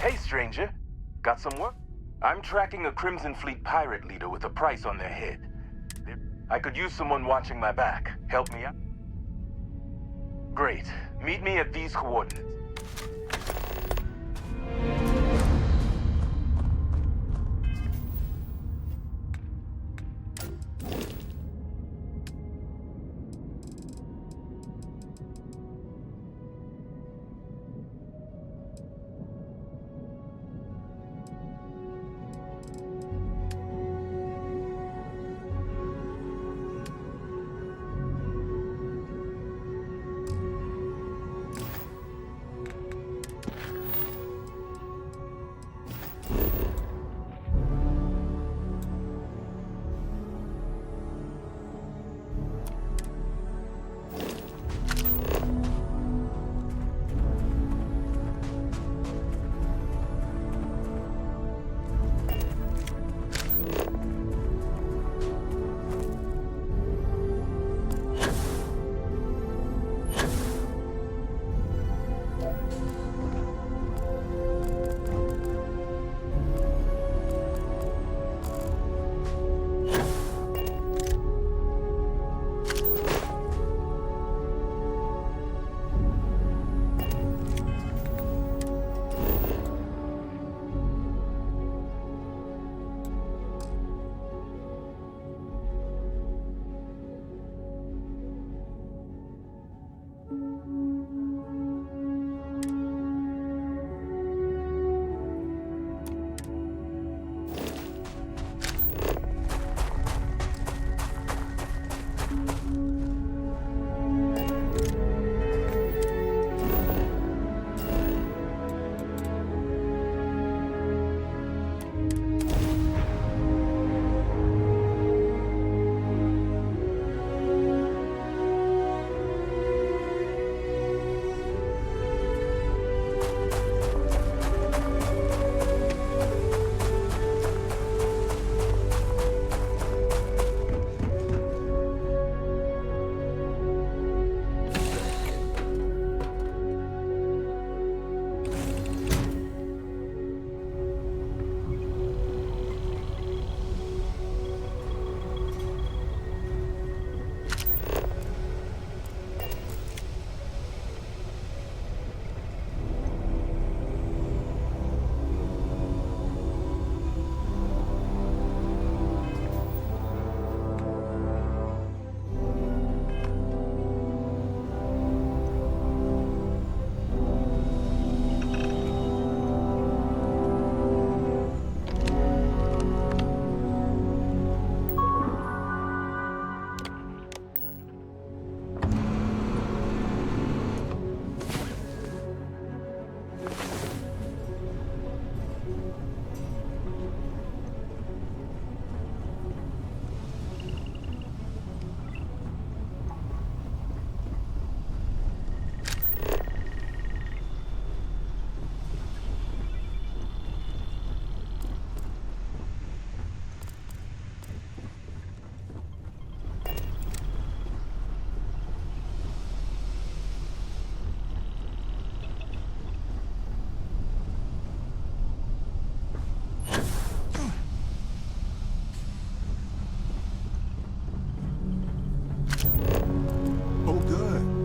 Hey, stranger. Got some work? I'm tracking a Crimson Fleet pirate leader with a price on their head. I could use someone watching my back. Help me out? Great. Meet me at these coordinates.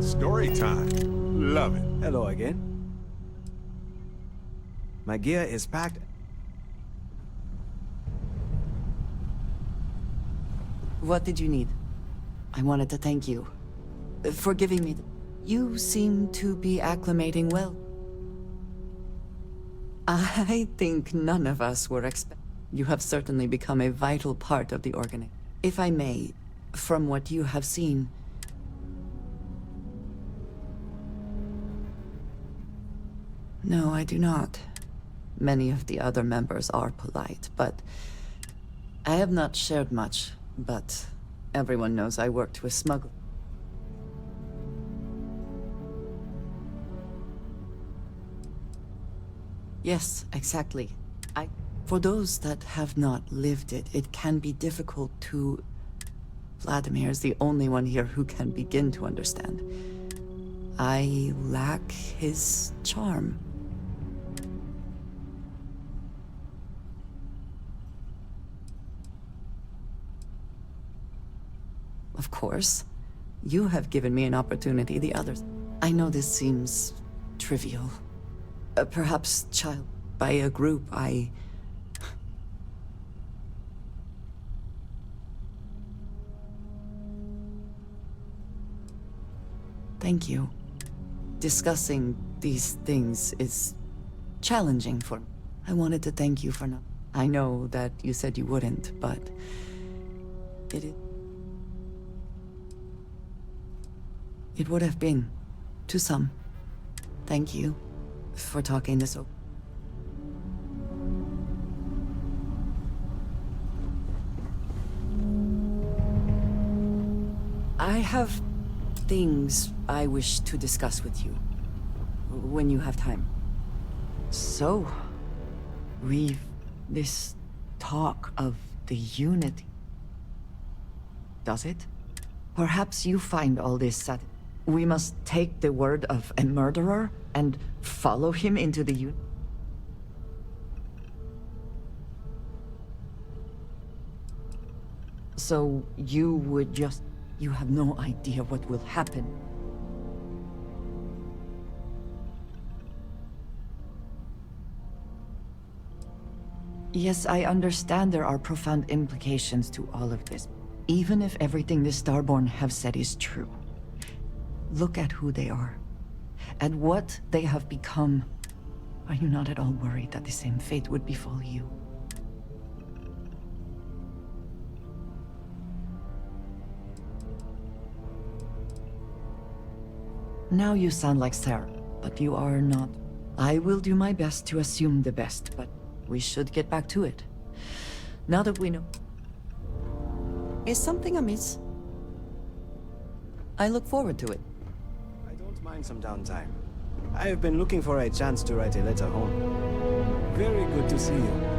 Story time. Love it. Hello again. My gear is packed. What did you need? I wanted to thank you for giving me. You seem to be acclimating well. I think none of us were expecting. You have certainly become a vital part of the organization. If I may, from what you have seen. No, I do not. Many of the other members are polite, but I have not shared much, but everyone knows I worked with smugglers. Yes, exactly. For those that have not lived it, it can be difficult to... Vladimir is the only one here who can begin to understand. I lack his charm. Of course. You have given me an opportunity the others. I know this seems trivial. Perhaps child by a group Thank you. Discussing these things is challenging for me. I wanted to thank you for not. I know that you said you wouldn't, but it would have been, to some. Thank you for talking this over. I have things I wish to discuss with you when you have time. So, we've this talk of the unity. Does it? Perhaps you find all this we must take the word of a murderer and follow him into the So you would just... You have no idea what will happen. Yes, I understand there are profound implications to all of this. Even if everything the Starborn have said is true. Look at who they are. And what they have become. Are you not at all worried that the same fate would befall you? Now you sound like Sarah, but you are not. I will do my best to assume the best, but we should get back to it. Now that we know... Is something amiss? I look forward to it. I don't mind some downtime. I have been looking for a chance to write a letter home. Very good to see you.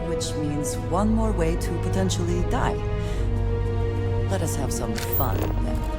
Which means one more way to potentially die. Let us have some fun then.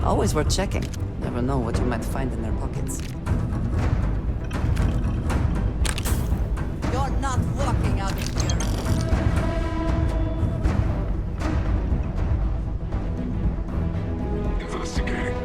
Always worth checking. Never know what you might find in their pockets. You're not walking out of here. Investigating.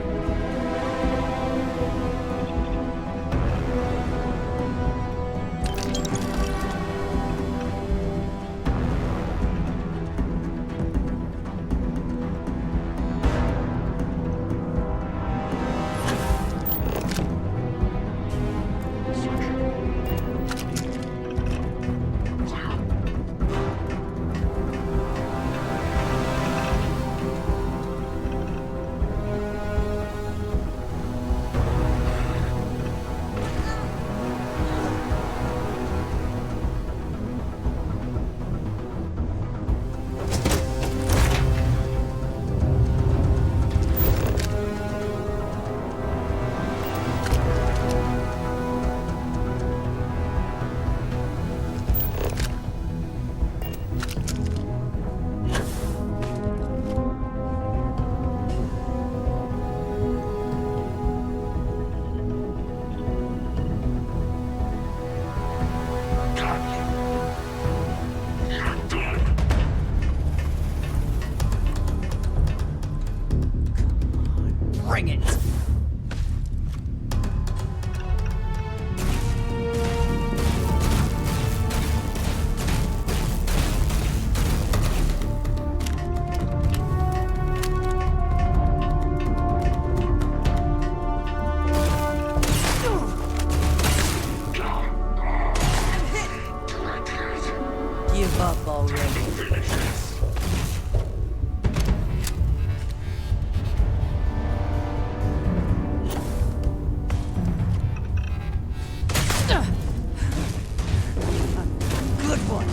Bring it! Give up already. Good one.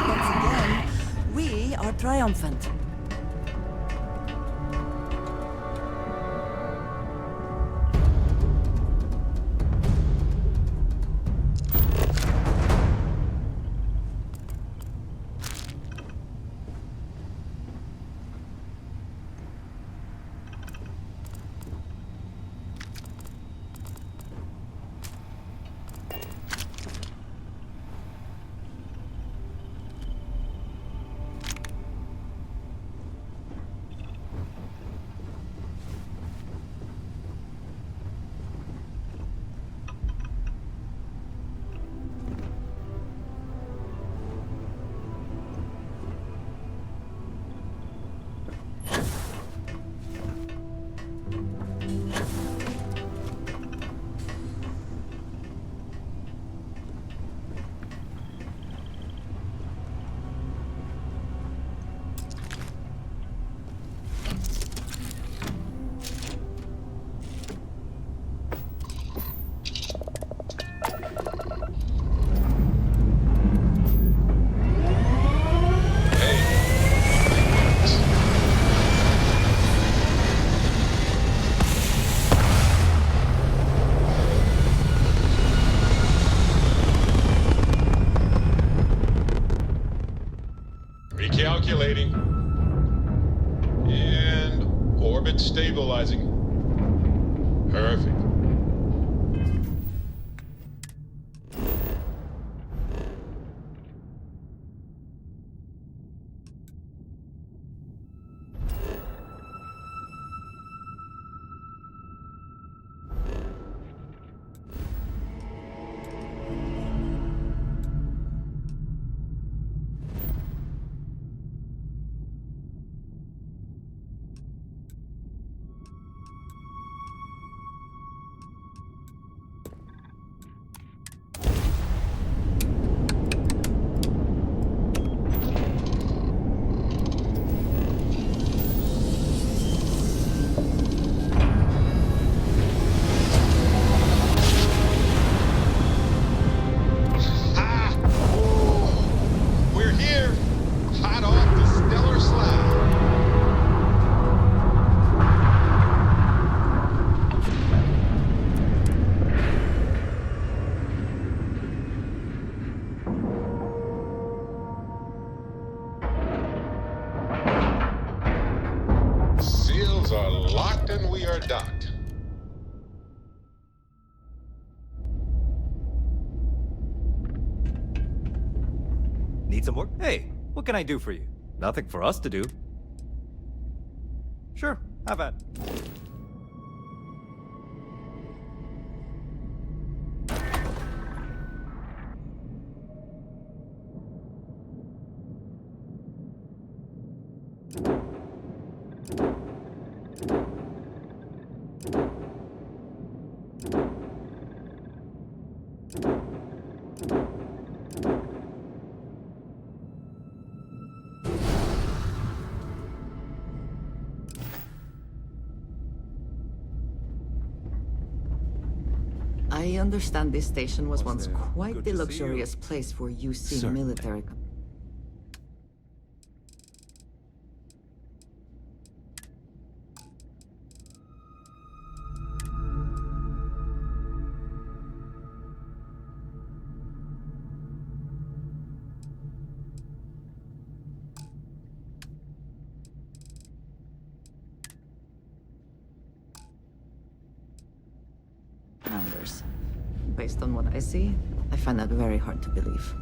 Once again, we are triumphant. Recalculating. And orbit stabilizing. Perfect. Need some work? Hey, what can I do for you? Nothing for us to do. Sure, have at. I understand this station was once there? quite Good the to see you. luxurious place for UC Certainly. military. Numbers. Based on what I see, I find that very hard to believe.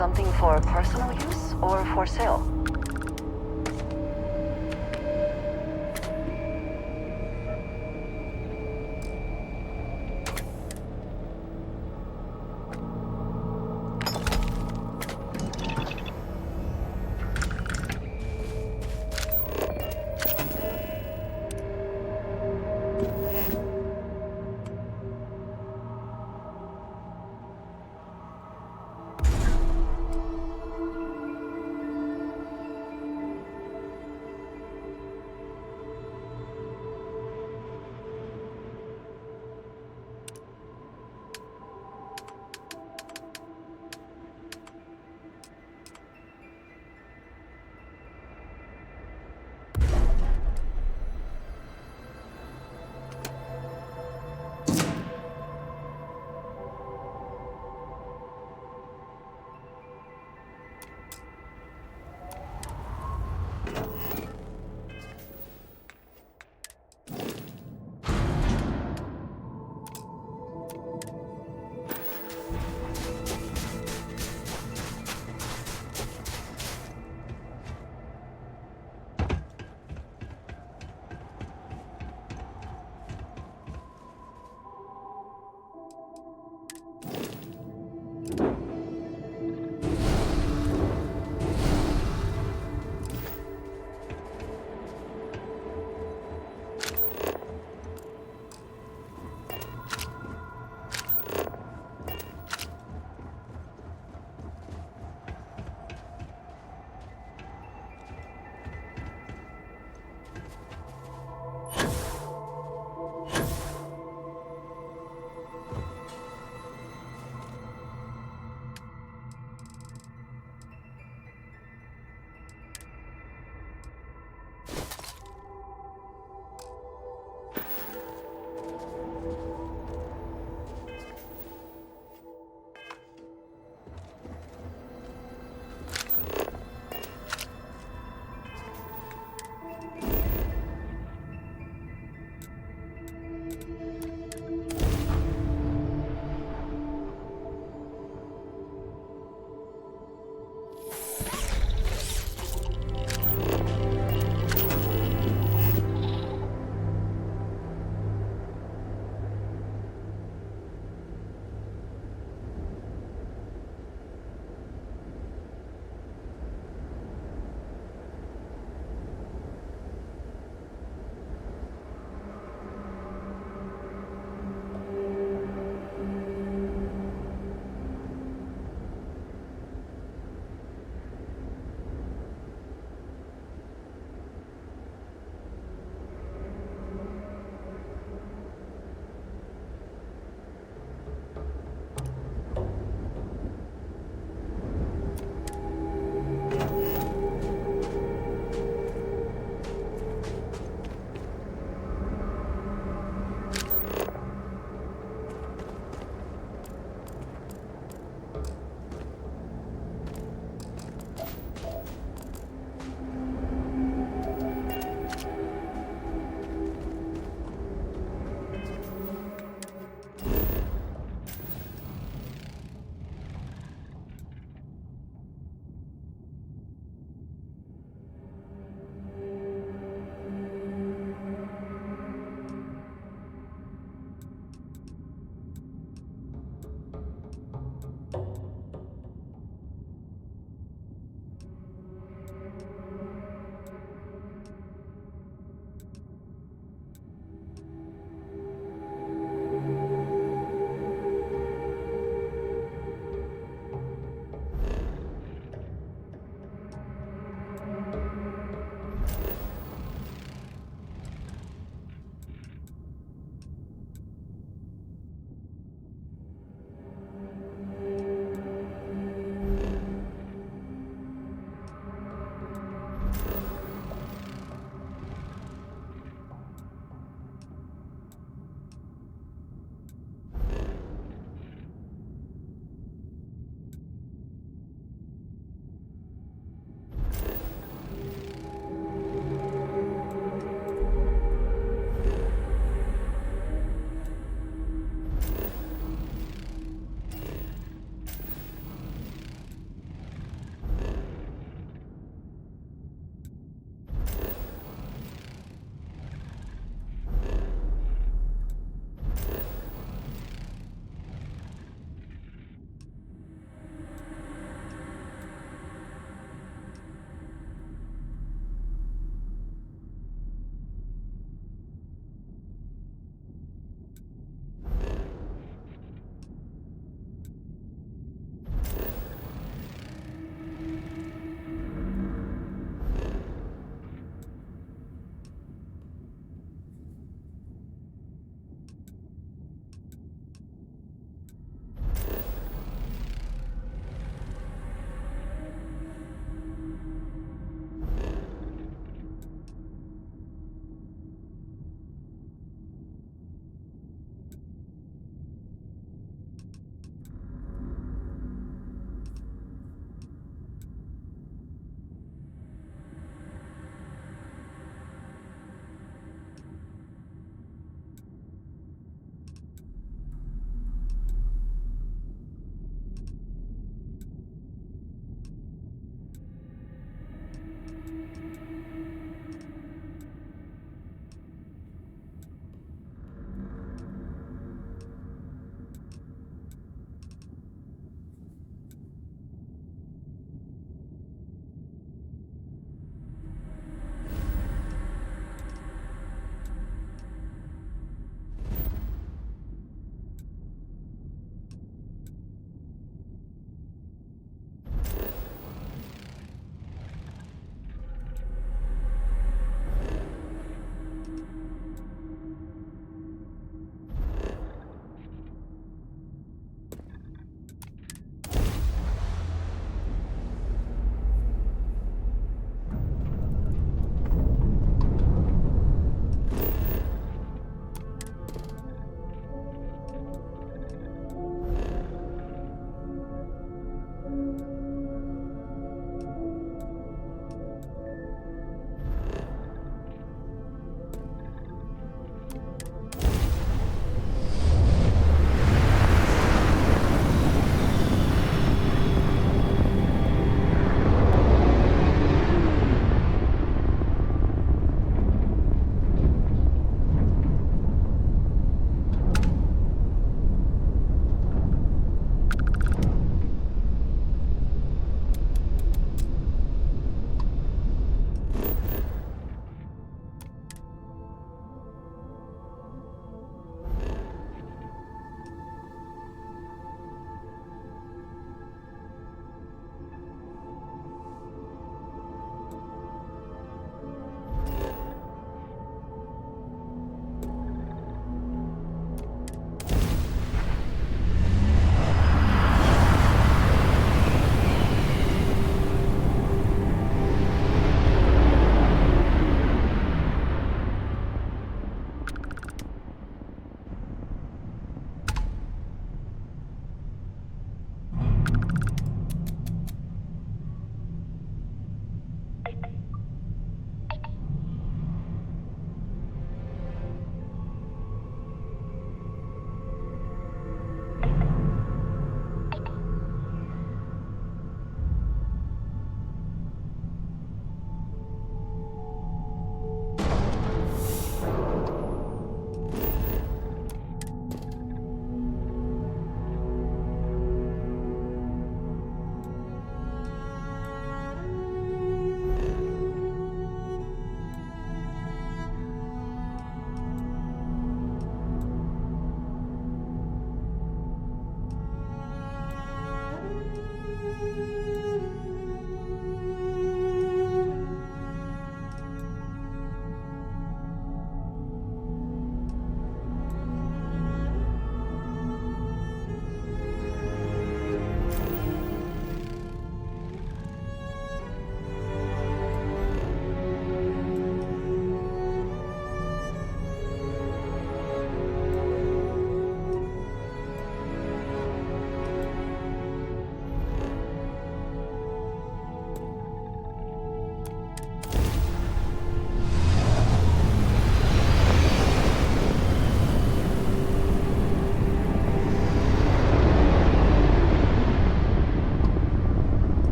Something for personal use or for sale?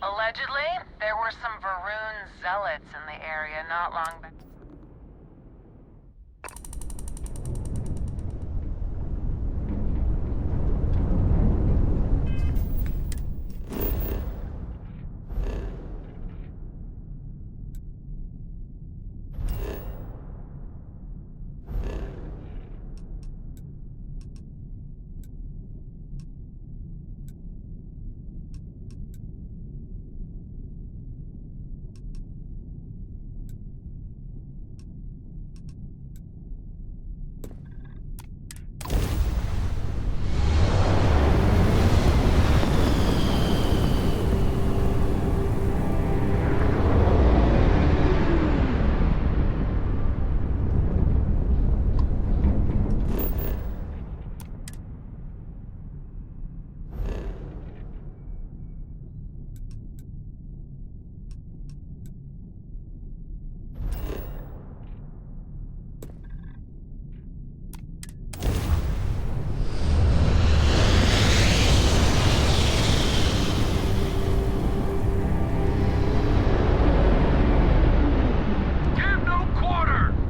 Allegedly, there were some Varoon zealots in the area not long back.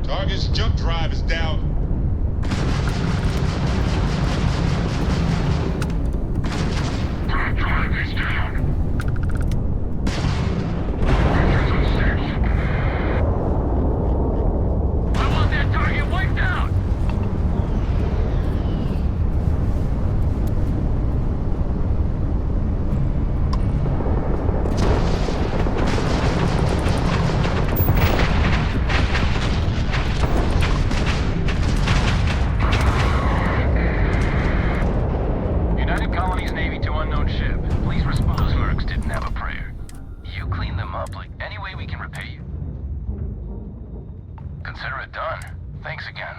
Target's jump drive is down. Drive is down. I want that target wiped out! United Colonies Navy to unknown ship. Please respond. Those mercs didn't have a prayer. You clean them up like any way we can repay you. Consider it done. Thanks again.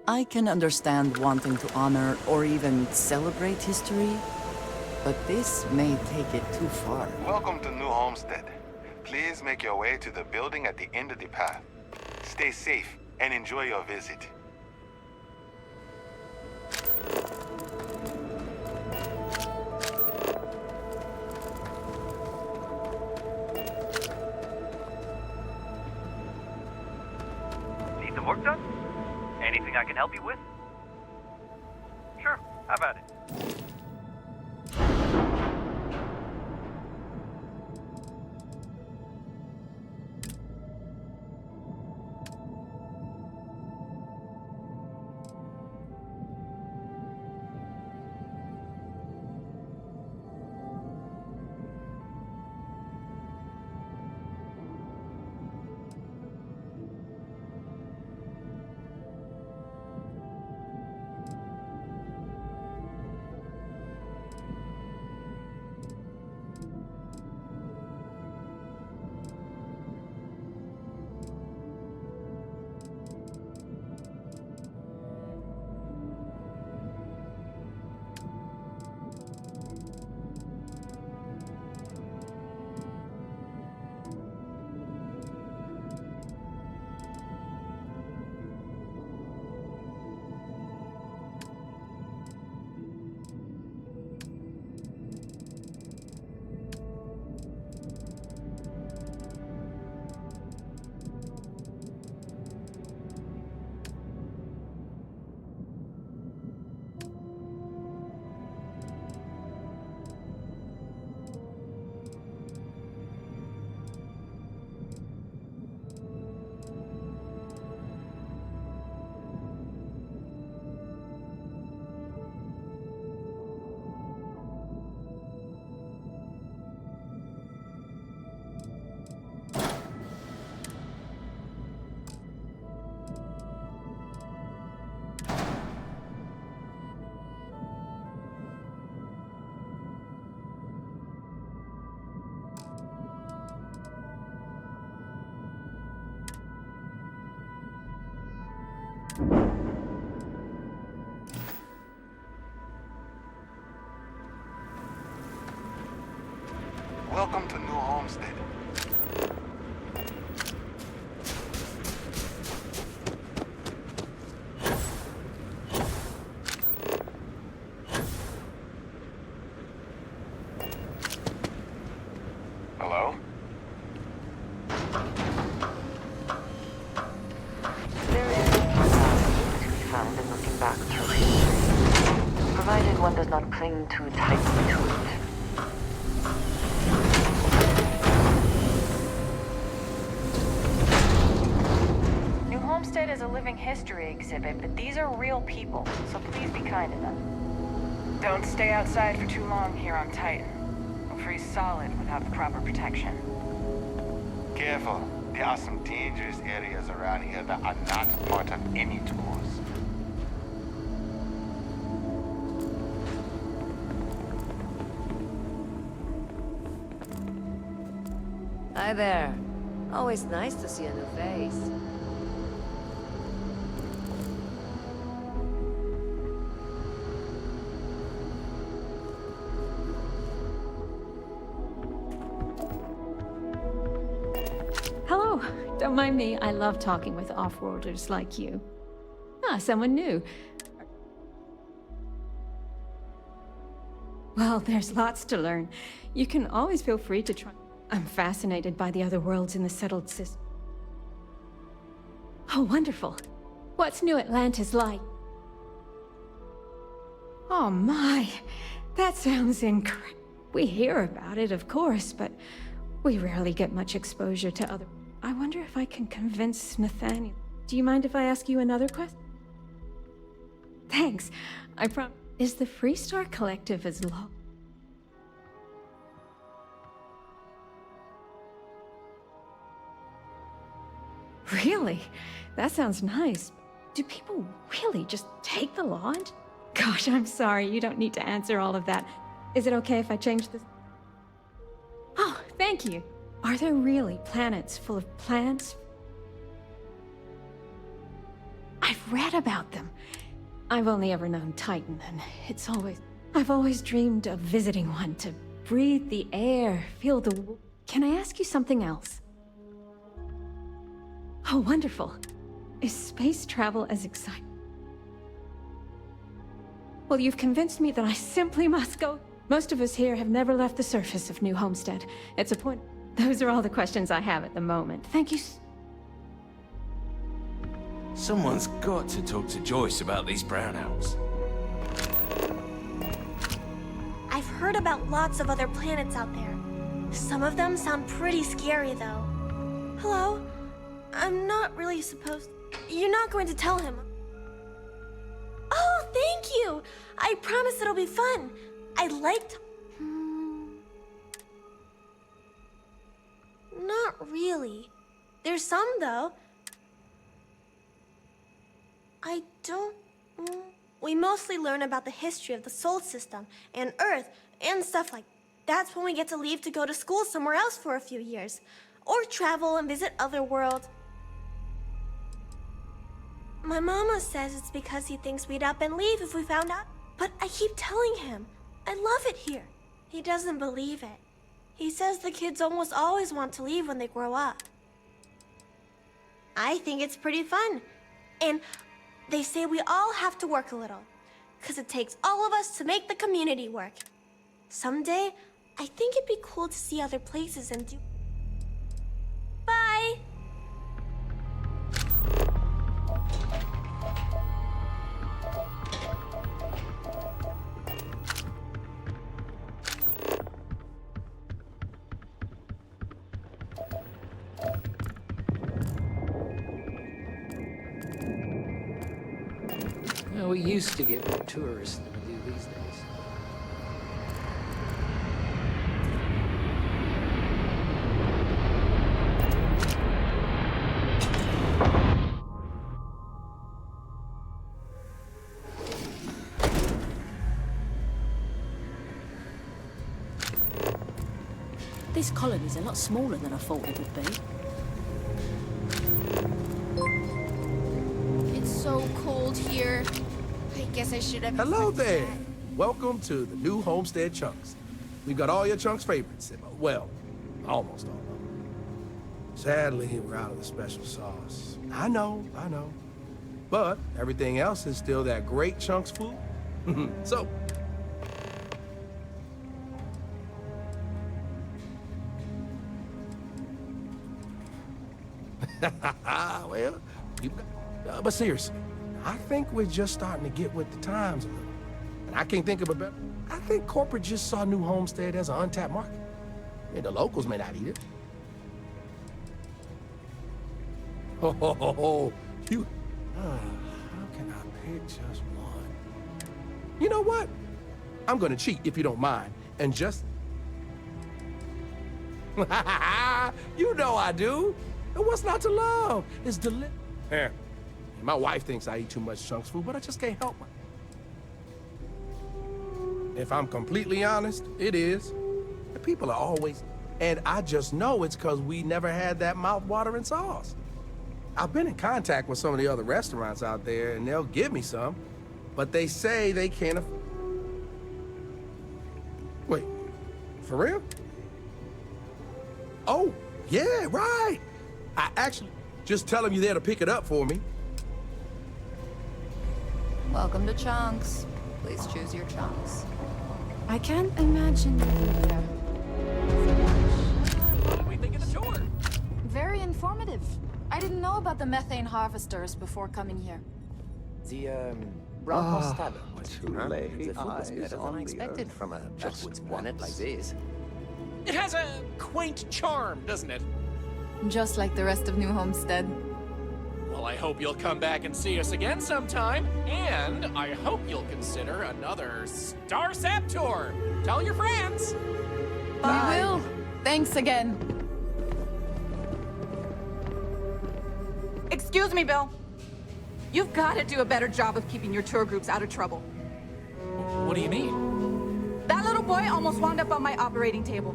I can understand wanting to honor or even celebrate history, but this may take it too far. Welcome to New Homestead. Please make your way to the building at the end of the path. Stay safe and enjoy your visit. Need some work done? Anything I can help you with? Sure, how about it? Welcome to New Homestead. Hello? There is to be found in looking back through history, provided one does not cling too tightly to it. New Homestead is a living history exhibit, but these are real people, so please be kind to them. Don't stay outside for too long here on Titan. We'll freeze solid without the proper protection. Careful. There are some dangerous areas around here that are not part of any tours. Hi there. Always nice to see a new face. Hello. Don't mind me. I love talking with off-worlders like you. Ah, someone new. Well, there's lots to learn. You can always feel free to try. I'm fascinated by the other worlds in the settled system. Oh, wonderful. What's New Atlantis like? Oh my, that sounds incredible. We hear about it, of course, but we rarely get much exposure to other... I wonder if I can convince Nathaniel. Do you mind if I ask you another question? Thanks. I promise. Is the Freestar Collective as low? Really? That sounds nice. Do people really just take the law and... Gosh, I'm sorry. You don't need to answer all of that. Is it okay if I change this? Oh, thank you. Are there really planets full of plants? I've read about them. I've only ever known Titan, and I've always dreamed of visiting one to breathe the air, feel the... Can I ask you something else? Oh, wonderful. Is space travel as exciting? Well, you've convinced me that I simply must go. Most of us here have never left the surface of New Homestead. It's a point. Those are all the questions I have at the moment. Thank you. Someone's got to talk to Joyce about these brownouts. I've heard about lots of other planets out there. Some of them sound pretty scary, though. Hello? I'm not really supposed... You're not going to tell him. Oh, thank you! I promise it'll be fun. I liked... Not really. There's some, though. I don't... We mostly learn about the history of the Sol system and Earth and stuff like that. That's when we get to leave to go to school somewhere else for a few years. Or travel and visit other worlds. My mama says it's because he thinks we'd up and leave if we found out. But I keep telling him, I love it here. He doesn't believe it. He says the kids almost always want to leave when they grow up. I think it's pretty fun. And they say we all have to work a little, 'cause it takes all of us to make the community work. Someday, I think it'd be cool to see other places and do... Bye! Well, we used to get more tourists than we do these days. This colony's a lot smaller than I thought it would be. It's so cold here. I guess I should have... Hello there. Welcome to the new Homestead Chunks. We've got all your Chunks' favorites. Well, almost all of them. Sadly, we're out of the special sauce. I know. But everything else is still that great Chunks food. So... well, but seriously, I think we're just starting to get with the times a little. And I can't think of a better... I think corporate just saw New Homestead as an untapped market. I mean, the locals may not eat it. Oh, you... how can I pick just one? You know what? I'm gonna cheat if you don't mind. And just... You know I do. And what's not to love? It's delicious. Here. My wife thinks I eat too much Chunks food, but I just can't help it. If I'm completely honest, it is. The people are always... And I just know it's because we never had that mouth-watering sauce. I've been in contact with some of the other restaurants out there, and they'll give me some, but they say they can't Wait, for real? Oh, yeah, right. I actually just tell them you're there to pick it up for me. Welcome to Chunks. Please choose your chunks. I can't imagine you there. What did we think of the tour? Very informative. I didn't know about the methane harvesters before coming here. The, brown talent. Too late. The food was better than I expected from a backwoods planet like this. It has a quaint charm, doesn't it? Just like the rest of New Homestead. Well, I hope you'll come back and see us again sometime. And I hope you'll consider another StarSap tour. Tell your friends. I will. Thanks again. Excuse me, Bill. You've got to do a better job of keeping your tour groups out of trouble. What do you mean? That little boy almost wound up on my operating table.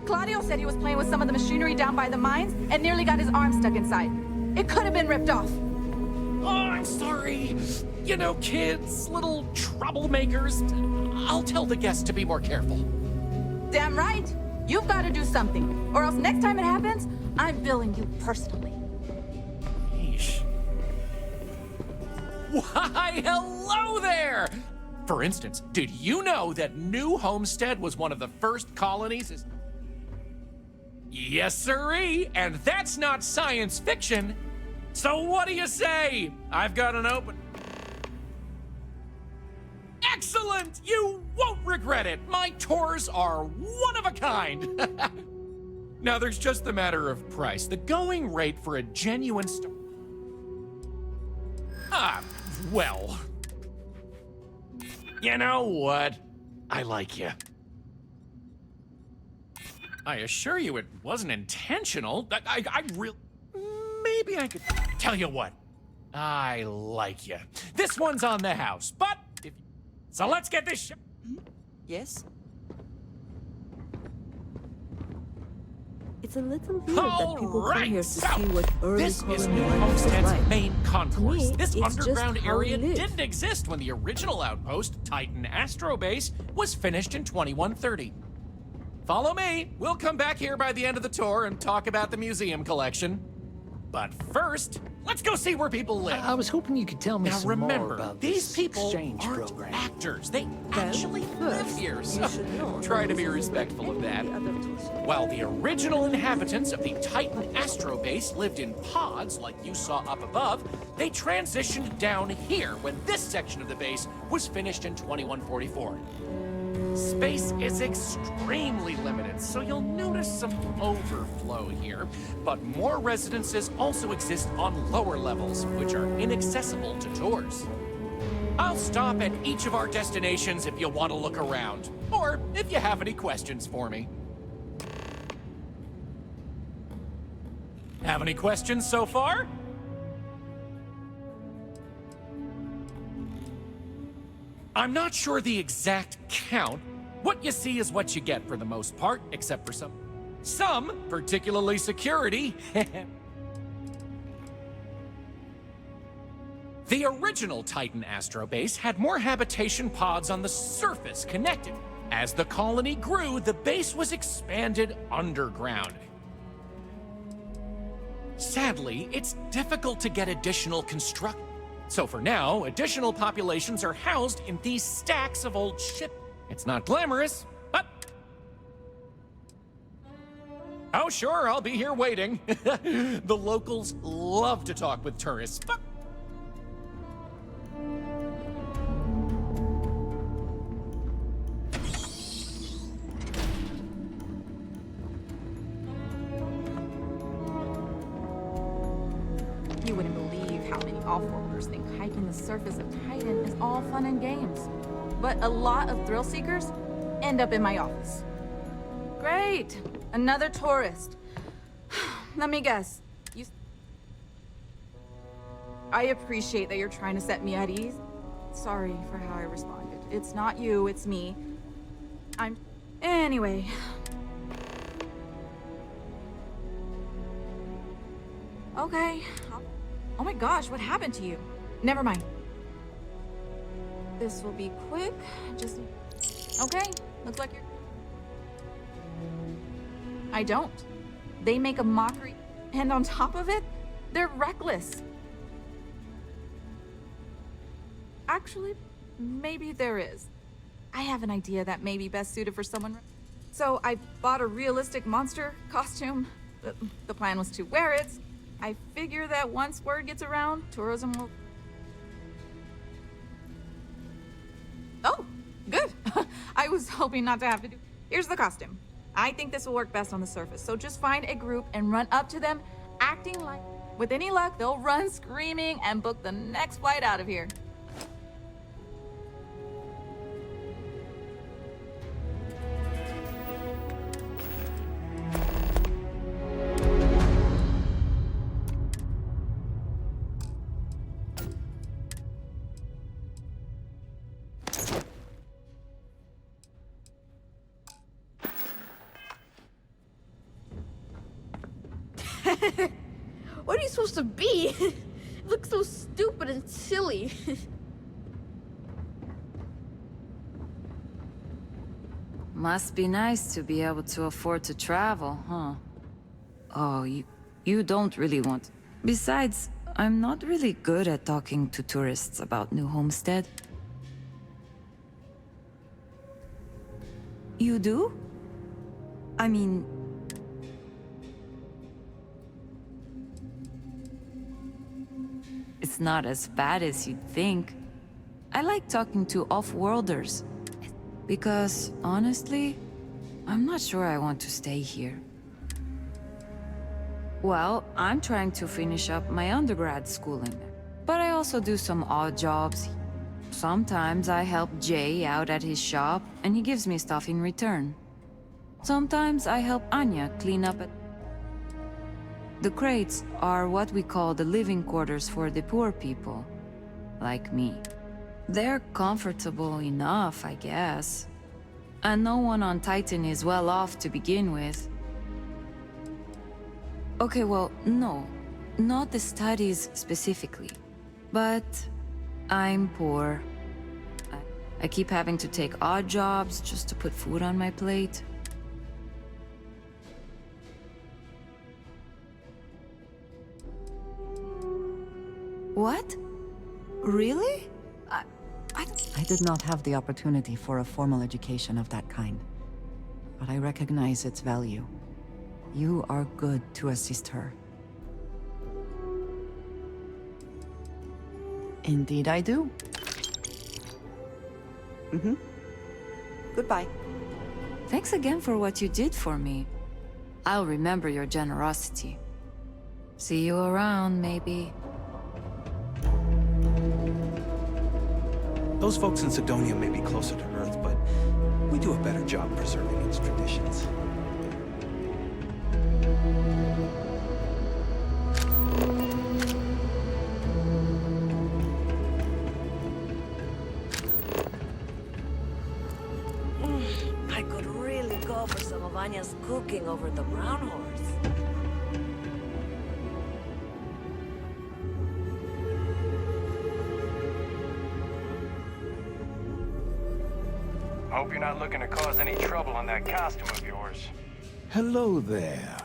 Claudio said he was playing with some of the machinery down by the mines and nearly got his arm stuck inside. It could have been ripped off. Oh, I'm sorry. You know, kids, little troublemakers. I'll tell the guests to be more careful. Damn right. You've got to do something, or else next time it happens, I'm billing you personally. Yeesh. Why, hello there! For instance, did you know that New Homestead was one of the first colonies? Yes, sirree, and that's not science fiction. So what do you say? I've got an open... Excellent! You won't regret it! My tours are one of a kind! Now, there's just the matter of price. The going rate for a genuine well... You know what? I like you. I assure you it wasn't intentional. I really... Maybe I could... Tell you what. I like you. This one's on the house, but... So let's get this Yes? It's a little weird that people come here to so see what early this is colony New life was Homestead's like. main concourse. To me, This it's just underground how we area live. didn't exist when the original outpost, Titan Astro Base, was finished in 2130. Follow me. We'll come back here by the end of the tour and talk about the museum collection. But first, let's go see where people live. I was hoping you could tell me Now some remember, more about these this people exchange aren't program. actors. They actually live here, so try to be respectful of that. While the original inhabitants of the Titan Astro Base lived in pods like you saw up above, they transitioned down here when this section of the base was finished in 2144. Space is extremely limited, so you'll notice some overflow here. But more residences also exist on lower levels, which are inaccessible to tours. I'll stop at each of our destinations if you want to look around, or if you have any questions for me. Have any questions so far? I'm not sure the exact count. What you see is what you get for the most part, except for some, particularly security. The original Titan Astro Base had more habitation pods on the surface connected. As the colony grew, the base was expanded underground. Sadly, it's difficult to get additional construction. So for now, additional populations are housed in these stacks of old shit. It's not glamorous, but... Oh sure, I'll be here waiting. The locals love to talk with tourists, but... You wouldn't believe how many off-worlders think hiking the surface of Titan is all fun and games. But a lot of thrill seekers end up in my office. Great! Another tourist. Let me guess. I appreciate that you're trying to set me at ease. Sorry for how I responded. It's not you, it's me. Anyway. Okay. Oh my gosh, what happened to you? Never mind. This will be quick. Just... Okay, looks like you're... I don't. They make a mockery, and on top of it, they're reckless. Actually, maybe there is. I have an idea that may be best suited for someone. So I bought a realistic monster costume. The plan was to wear it. I figure that once word gets around, tourism will... Oh, good. I was hoping not to have to do... Here's the costume. I think this will work best on the surface, so just find a group and run up to them, acting like... With any luck, they'll run screaming and book the next flight out of here. What are you supposed to be? looks so stupid and silly. Must be nice to be able to afford to travel, huh? Oh, you don't really want... Besides, I'm not really good at talking to tourists about New Homestead. You do? I mean... It's not as bad as you'd think. I like talking to off-worlders. Because, honestly, I'm not sure I want to stay here. Well, I'm trying to finish up my undergrad schooling. But I also do some odd jobs. Sometimes I help Jay out at his shop, and he gives me stuff in return. Sometimes I help Anya clean up at... The crates are what we call the living quarters for the poor people, like me. They're comfortable enough, I guess. And no one on Titan is well off to begin with. Okay, well, no. Not the studies specifically. But I'm poor. I keep having to take odd jobs just to put food on my plate. What? Really? I did not have the opportunity for a formal education of that kind, but I recognize its value. You are good to assist her. Indeed I do. Goodbye. Thanks again for what you did for me. I'll remember your generosity. See you around, maybe. Those folks in Sidonia may be closer to Earth, but we do a better job preserving its traditions. I could really go for some of Anya's cooking over the Brown Horse. Hope you're not looking to cause any trouble in that costume of yours. Hello there.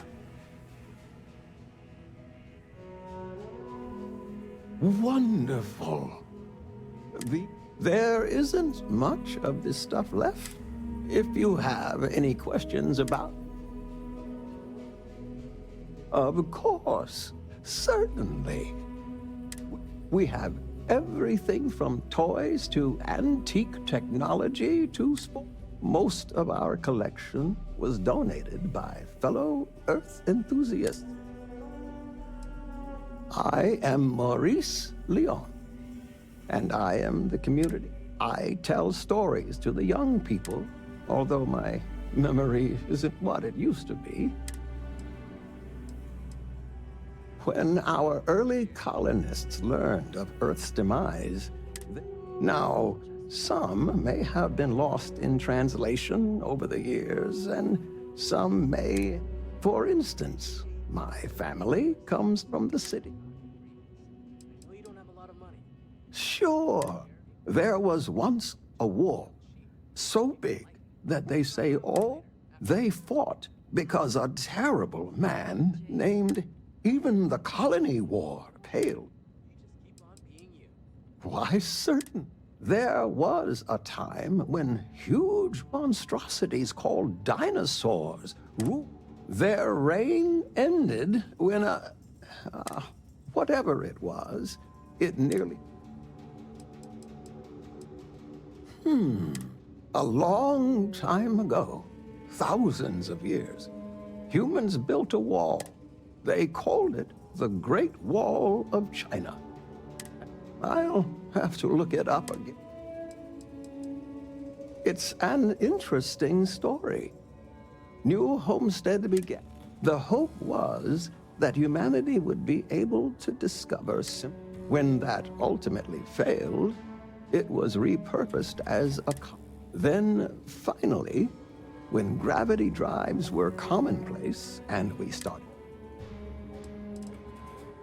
Wonderful. There isn't much of this stuff left. If you have any questions about... Of course, certainly. We have everything from toys to antique technology to sport. Most of our collection was donated by fellow Earth enthusiasts. I am Maurice Leon, and I am the community. I tell stories to the young people, although my memory isn't what it used to be. When our early colonists learned of Earth's demise, now some may have been lost in translation over the years, and some may, for instance, my family comes from the city. I know you don't have a lot of money. Sure, there was once a war so big that they say all they fought because a terrible man named even the colony war paled. Why, certain. There was a time when huge monstrosities called dinosaurs ruled. Their reign ended when whatever it was, it nearly... A long time ago, thousands of years, humans built a wall. They called it the Great Wall of China. I'll have to look it up again. It's an interesting story. New Homestead began. The hope was that humanity would be able to discover when that ultimately failed, it was repurposed as a... Then, finally, when gravity drives were commonplace and we started...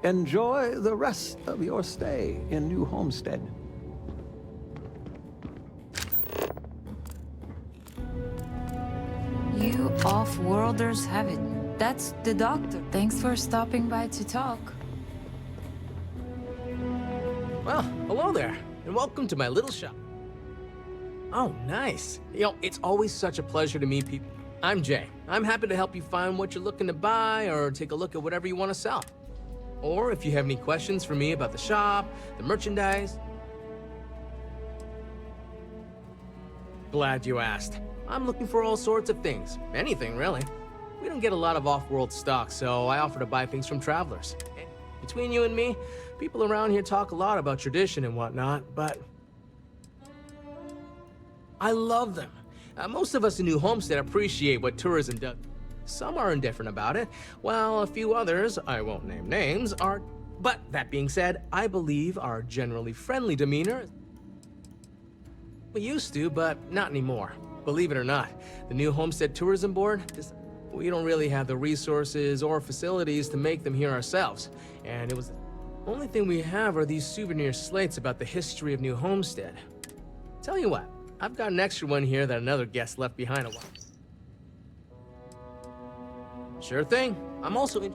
Enjoy the rest of your stay in New Homestead. You off-worlders have it. That's the doctor. Thanks for stopping by to talk. Well, hello there, and welcome to my little shop. Oh, nice. You know, it's always such a pleasure to meet people. I'm Jay. I'm happy to help you find what you're looking to buy or take a look at whatever you want to sell. Or if you have any questions for me about the shop, the merchandise. Glad you asked. I'm looking for all sorts of things. Anything, really. We don't get a lot of off-world stock, so I offer to buy things from travelers. And between you and me, people around here talk a lot about tradition and whatnot, but I love them. Most of us in New Homestead appreciate what tourism does. Some are indifferent about it, while a few others, I won't name names, are. But that being said, I believe our generally friendly demeanor. We used to, but not anymore. Believe it or not, the New Homestead Tourism Board, we don't really have the resources or facilities to make them here ourselves. And it was the only thing we have are these souvenir slates about the history of New Homestead. Tell you what, I've got an extra one here that another guest left behind a while. Sure thing. I'm also in.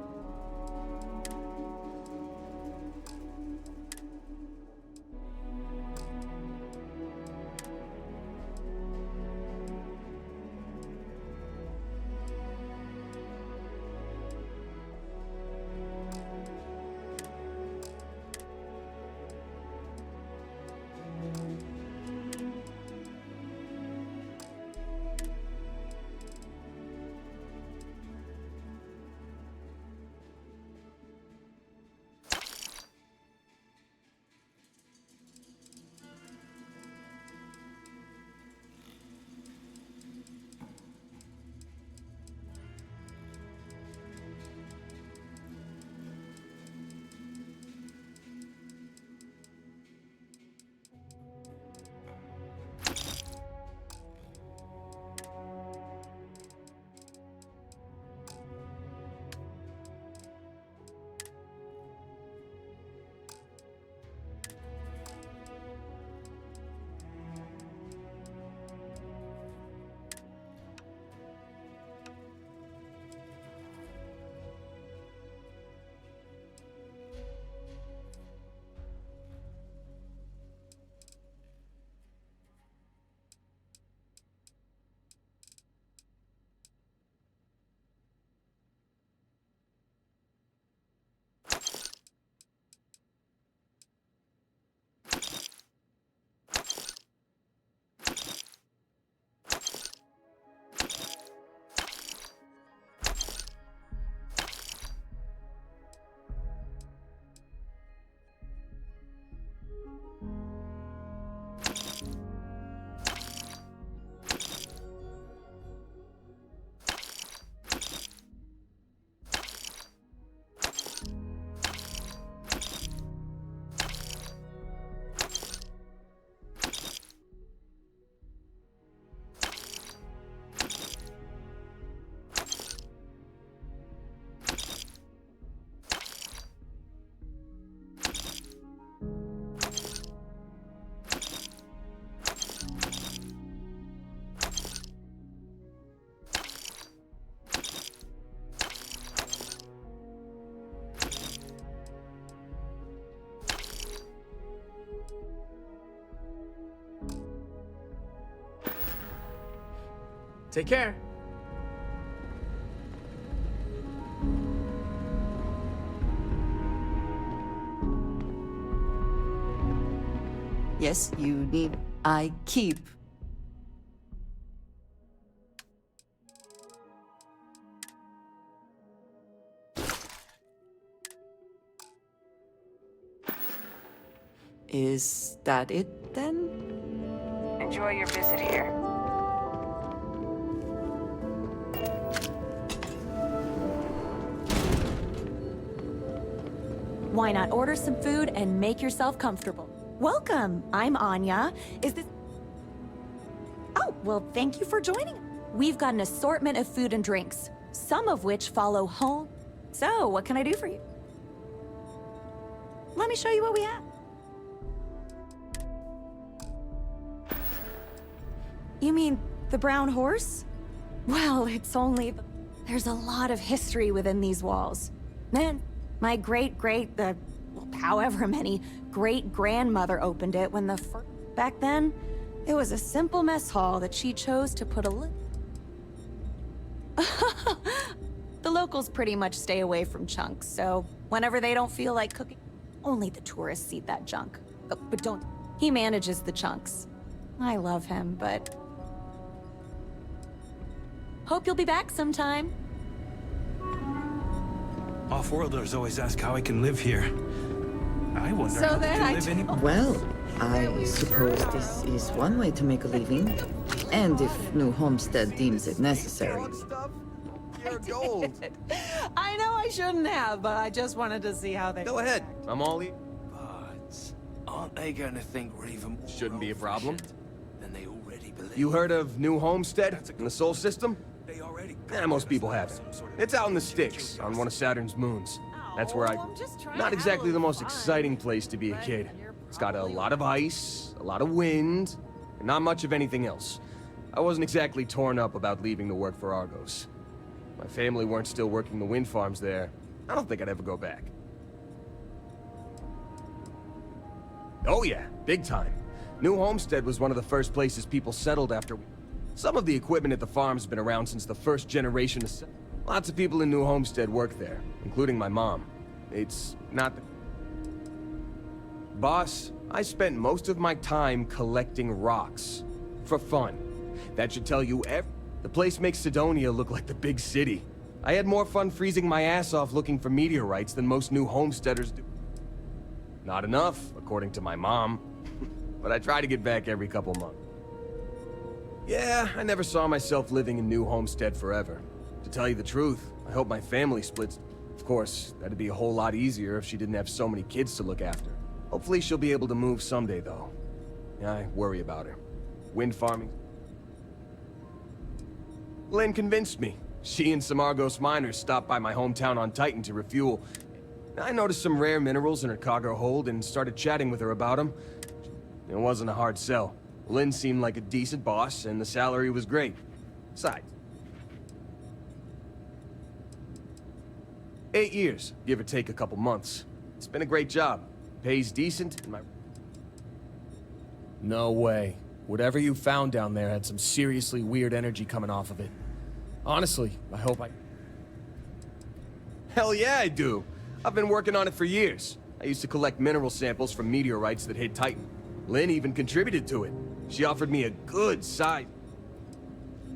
Take care. Yes, you need. I keep. Is that it then? Enjoy your visit here. Why not order some food and make yourself comfortable? Welcome, I'm Anya. Is this... Oh, well, thank you for joining. We've got an assortment of food and drinks, some of which follow home. So, what can I do for you? let me show you what we have. You mean the brown horse? Well, it's only... There's a lot of history within these walls. Man, my however many great-grandmother opened it when back then, it was a simple mess hall that she chose to put a The locals pretty much stay away from chunks, so whenever they don't feel like cooking, only the tourists eat that junk. But don't... He manages the chunks. I love him, but... Hope you'll be back sometime. Off-worlders always ask how I can live here. I wonder So how they then can I live any... Well, I suppose this is one way to make a living. And if New Homestead deems it necessary. I know I shouldn't have, but I just wanted to see how they... Go ahead. I'm all ears. But aren't they gonna think we're even... Shouldn't be a problem. Than they already believe? You heard of New Homestead in the Sol System? They already... Most people haven't. It's out in the sticks, on one of Saturn's moons. That's where I... Not exactly the most exciting place to be a kid. It's got a lot of ice, a lot of wind, and not much of anything else. I wasn't exactly torn up about leaving to work for Argos. My family weren't still working the wind farms there. I don't think I'd ever go back. Oh yeah, big time. New Homestead was one of the first places people settled after we... Some of the equipment at the farm's been around since the first generation of... Lots of people in New Homestead work there, including my mom. It's not the... Boss, I spent most of my time collecting rocks. For fun. That should tell you The place makes Sidonia look like the big city. I had more fun freezing my ass off looking for meteorites than most New Homesteaders do. Not enough, according to my mom. But I try to get back every couple months. Yeah, I never saw myself living in New Homestead forever. To tell you the truth, I hope my family splits. Of course, that'd be a whole lot easier if she didn't have so many kids to look after. Hopefully she'll be able to move someday, though. Yeah, I worry about her. Wind farming. Lynn convinced me. She and some Argos miners stopped by my hometown on Titan to refuel. I noticed some rare minerals in her cargo hold and started chatting with her about them. It wasn't a hard sell. Lynn seemed like a decent boss, and the salary was great. Besides, 8 years, give or take a couple months. It's been a great job. Pays decent, and my... No way. Whatever you found down there had some seriously weird energy coming off of it. Honestly, I hope I... Hell yeah, I do! I've been working on it for years. I used to collect mineral samples from meteorites that hit Titan. Lynn even contributed to it. She offered me a good size.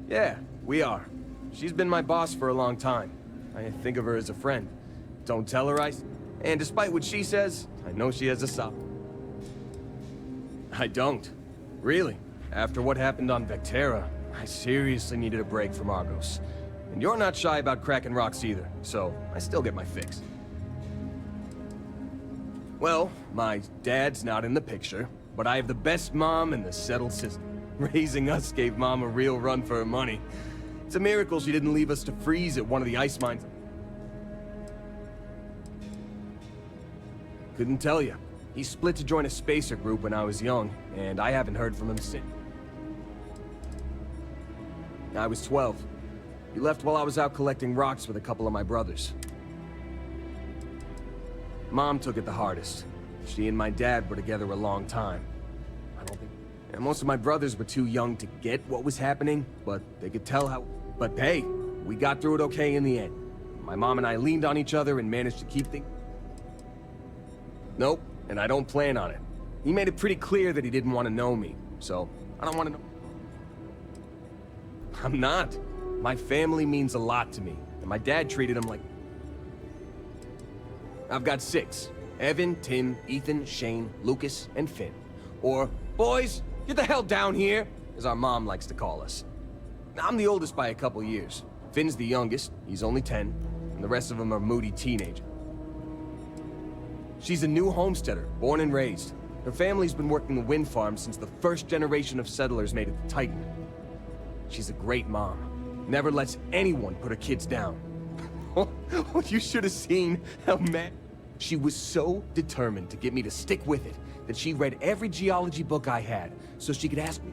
Yeah, we are. She's been my boss for a long time. I think of her as a friend. Don't tell her And despite what she says, I know she has a soft... I don't. Really. After what happened on Vectera, I seriously needed a break from Argos. And you're not shy about cracking rocks either, so I still get my fix. Well, my dad's not in the picture, but I have the best mom in the settled system. Raising us gave Mom a real run for her money. It's a miracle she didn't leave us to freeze at one of the ice mines. Couldn't tell you. He split to join a spacer group when I was young, and I haven't heard from him since. I was 12. He left while I was out collecting rocks with a couple of my brothers. Mom took it the hardest. She and my dad were together a long time. And most of my brothers were too young to get what was happening, but they could tell how... But hey, we got through it okay in the end. My mom and I leaned on each other and managed to keep things... Nope, and I don't plan on it. He made it pretty clear that he didn't want to know me, so I don't want to know... I'm not. My family means a lot to me, and my dad treated him like... I've got 6. Evan, Tim, Ethan, Shane, Lucas, and Finn. Or, boys, get the hell down here, as our mom likes to call us. I'm the oldest by a couple years. Finn's the youngest, he's only 10, and the rest of them are moody teenagers. She's a New Homesteader, born and raised. Her family's been working the wind farm since the first generation of settlers made it to Titan. She's a great mom. Never lets anyone put her kids down. You should have seen how mad... She was so determined to get me to stick with it that she read every geology book I had so she could ask me.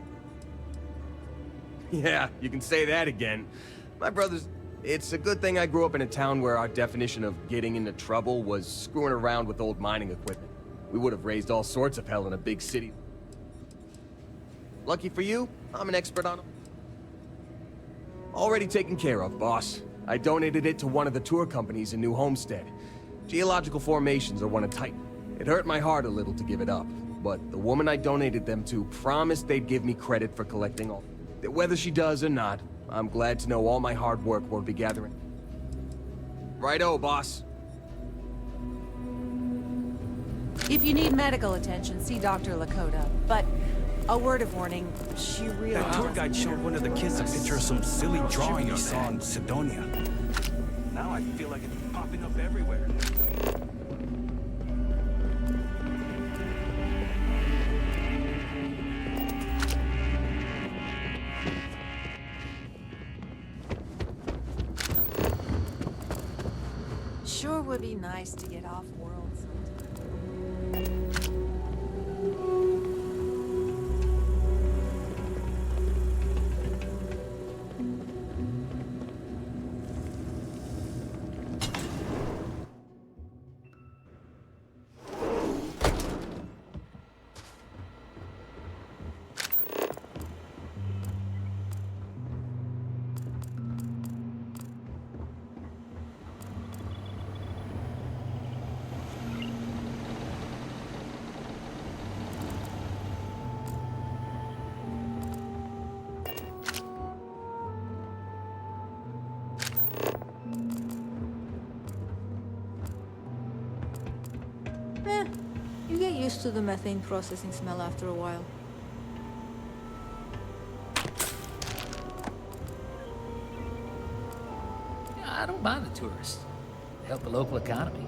Yeah, you can say that again. My brother's... It's a good thing I grew up in a town where our definition of getting into trouble was screwing around with old mining equipment. We would have raised all sorts of hell in a big city. Lucky for you, I'm an expert on them. Already taken care of, boss. I donated it to one of the tour companies in New Homestead. Geological formations are one of Titan. It hurt my heart a little to give it up, but the woman I donated them to promised they'd give me credit for collecting all. Whether she does or not, I'm glad to know all my hard work won't be gathering. Righto, boss. If you need medical attention, see Dr. Lakota. But a word of warning, she really... That tour guide showed one of the kids a picture of some silly drawing he saw in Sidonia. Now I feel like it's popping up everywhere. Sure would be nice to get off world sometime. You get used to the methane processing smell after a while. I don't mind the tourists. They help the local economy.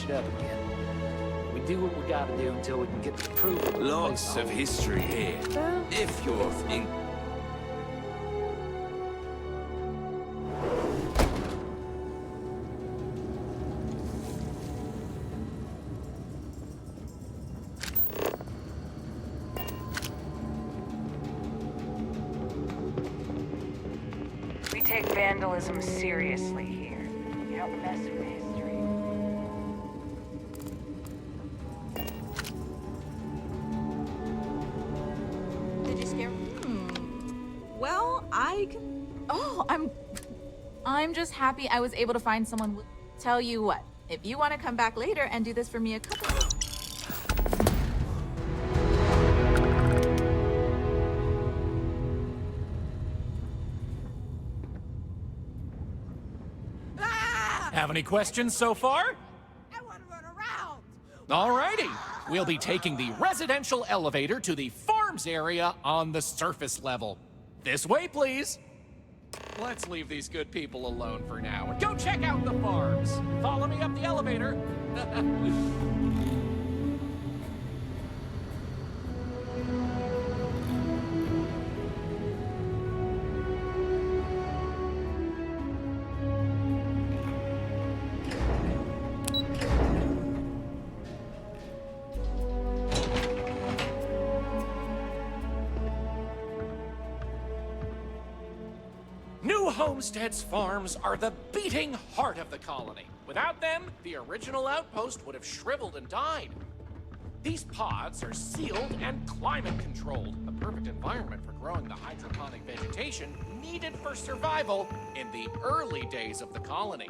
Up again. We do what we gotta do until we can get the proof. Lots of history here. If you're in... We take vandalism seriously here. You don't mess with history. Did you scare me? Well, I can... Oh, I'm just happy I was able to find someone with... Tell you what, if you want to come back later and do this for me a couple... Have any questions so far? I want to run around. Alrighty. We'll be taking the residential elevator to the farms area on the surface level. This way, please. Let's leave these good people alone for now and go check out the farms. Follow me up the elevator. New Homestead's farms are the beating heart of the colony. Without them, the original outpost would have shriveled and died. These pods are sealed and climate controlled, a perfect environment for growing the hydroponic vegetation needed for survival in the early days of the colony.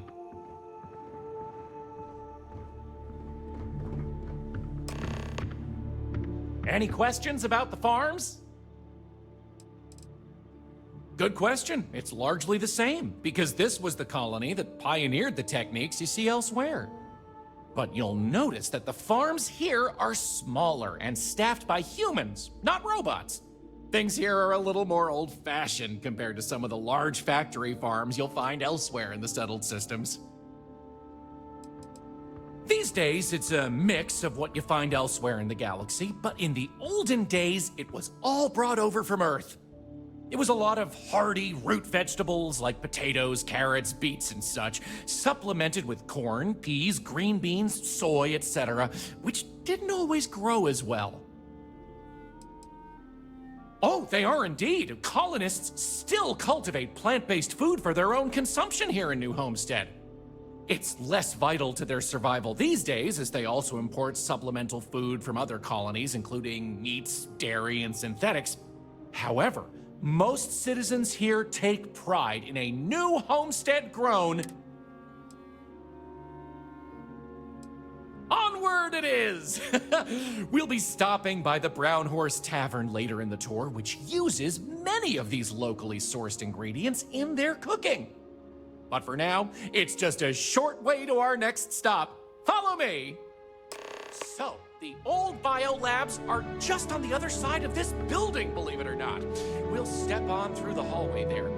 Any questions about the farms? Good question. It's largely the same, because this was the colony that pioneered the techniques you see elsewhere. But you'll notice that the farms here are smaller and staffed by humans, not robots. Things here are a little more old-fashioned compared to some of the large factory farms you'll find elsewhere in the settled systems. These days, it's a mix of what you find elsewhere in the galaxy, but in the olden days, it was all brought over from Earth. It was a lot of hardy root vegetables like potatoes, carrots, beets, and such, supplemented with corn, peas, green beans, soy, etc., which didn't always grow as well. Oh, they are indeed. Colonists still cultivate plant-based food for their own consumption here in New Homestead. It's less vital to their survival these days, as they also import supplemental food from other colonies, including meats, dairy, and synthetics. However, most citizens here take pride in a New Homestead grown. Onward it is! We'll be stopping by the Brown Horse Tavern later in the tour, which uses many of these locally sourced ingredients in their cooking. But for now, it's just a short way to our next stop. Follow me! So, the old biolabs are just on the other side of this building, believe it or not. We'll step on through the hallway there.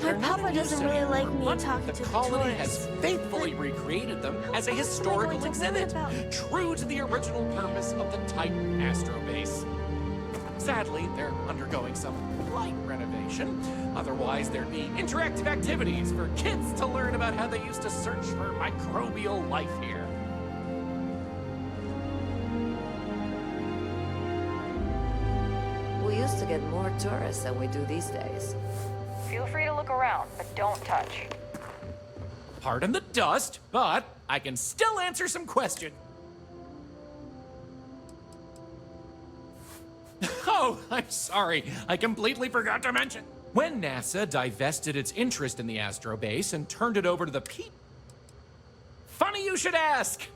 My papa doesn't really like me talking to the the colony tourists. has faithfully recreated them as a historical exhibit, true to the original purpose of the Titan Astrobase. Sadly, they're undergoing some light renovation. Otherwise, there'd be interactive activities for kids to learn about how they used to search for microbial life here. We used to get more tourists than we do these days. Feel free to look around, but don't touch. Pardon the dust, but I can still answer some questions. Oh, I'm sorry. I completely forgot to mention. When NASA divested its interest in the Astrobase and turned it over to the people... Funny you should ask!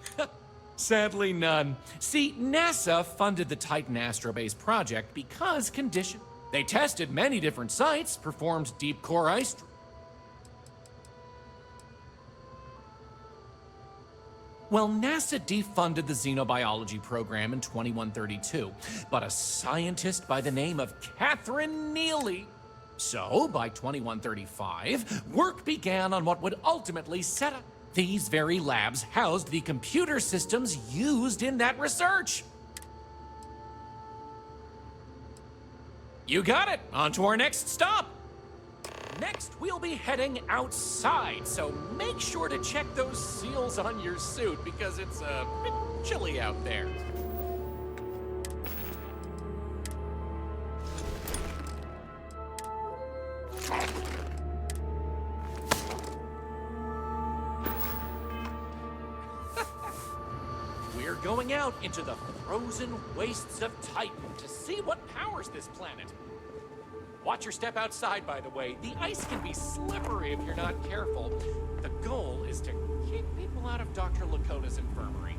Sadly, none. See, NASA funded the Titan Astrobase project because conditions. They tested many different sites, performed deep core ice... Well, NASA defunded the xenobiology program in 2132, but a scientist by the name of Catherine Neely. So, by 2135, work began on what would ultimately set up. These very labs housed the computer systems used in that research. You got it. On to our next stop. Next, we'll be heading outside, so make sure to check those seals on your suit because it's a bit chilly out there. We're going out into the frozen wastes of Titan to see what powers this planet. Watch your step outside, by the way. The ice can be slippery if you're not careful. The goal is to keep people out of Dr. Lakota's infirmary.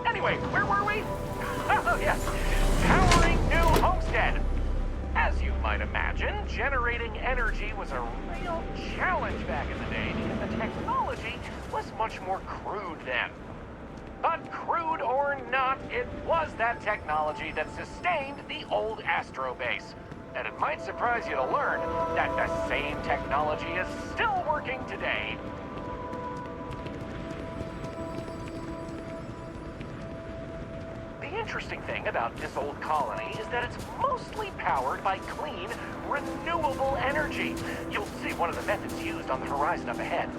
Anyway, where were we? Oh, yes. Towering New Homestead. As you might imagine, generating energy was a real challenge back in the day because the technology was much more crude then. But crude or not, it was that technology that sustained the old Astro base. And it might surprise you to learn that the same technology is still working today. The interesting thing about this old colony is that it's mostly powered by clean, renewable energy. You'll see one of the methods used on the horizon up ahead.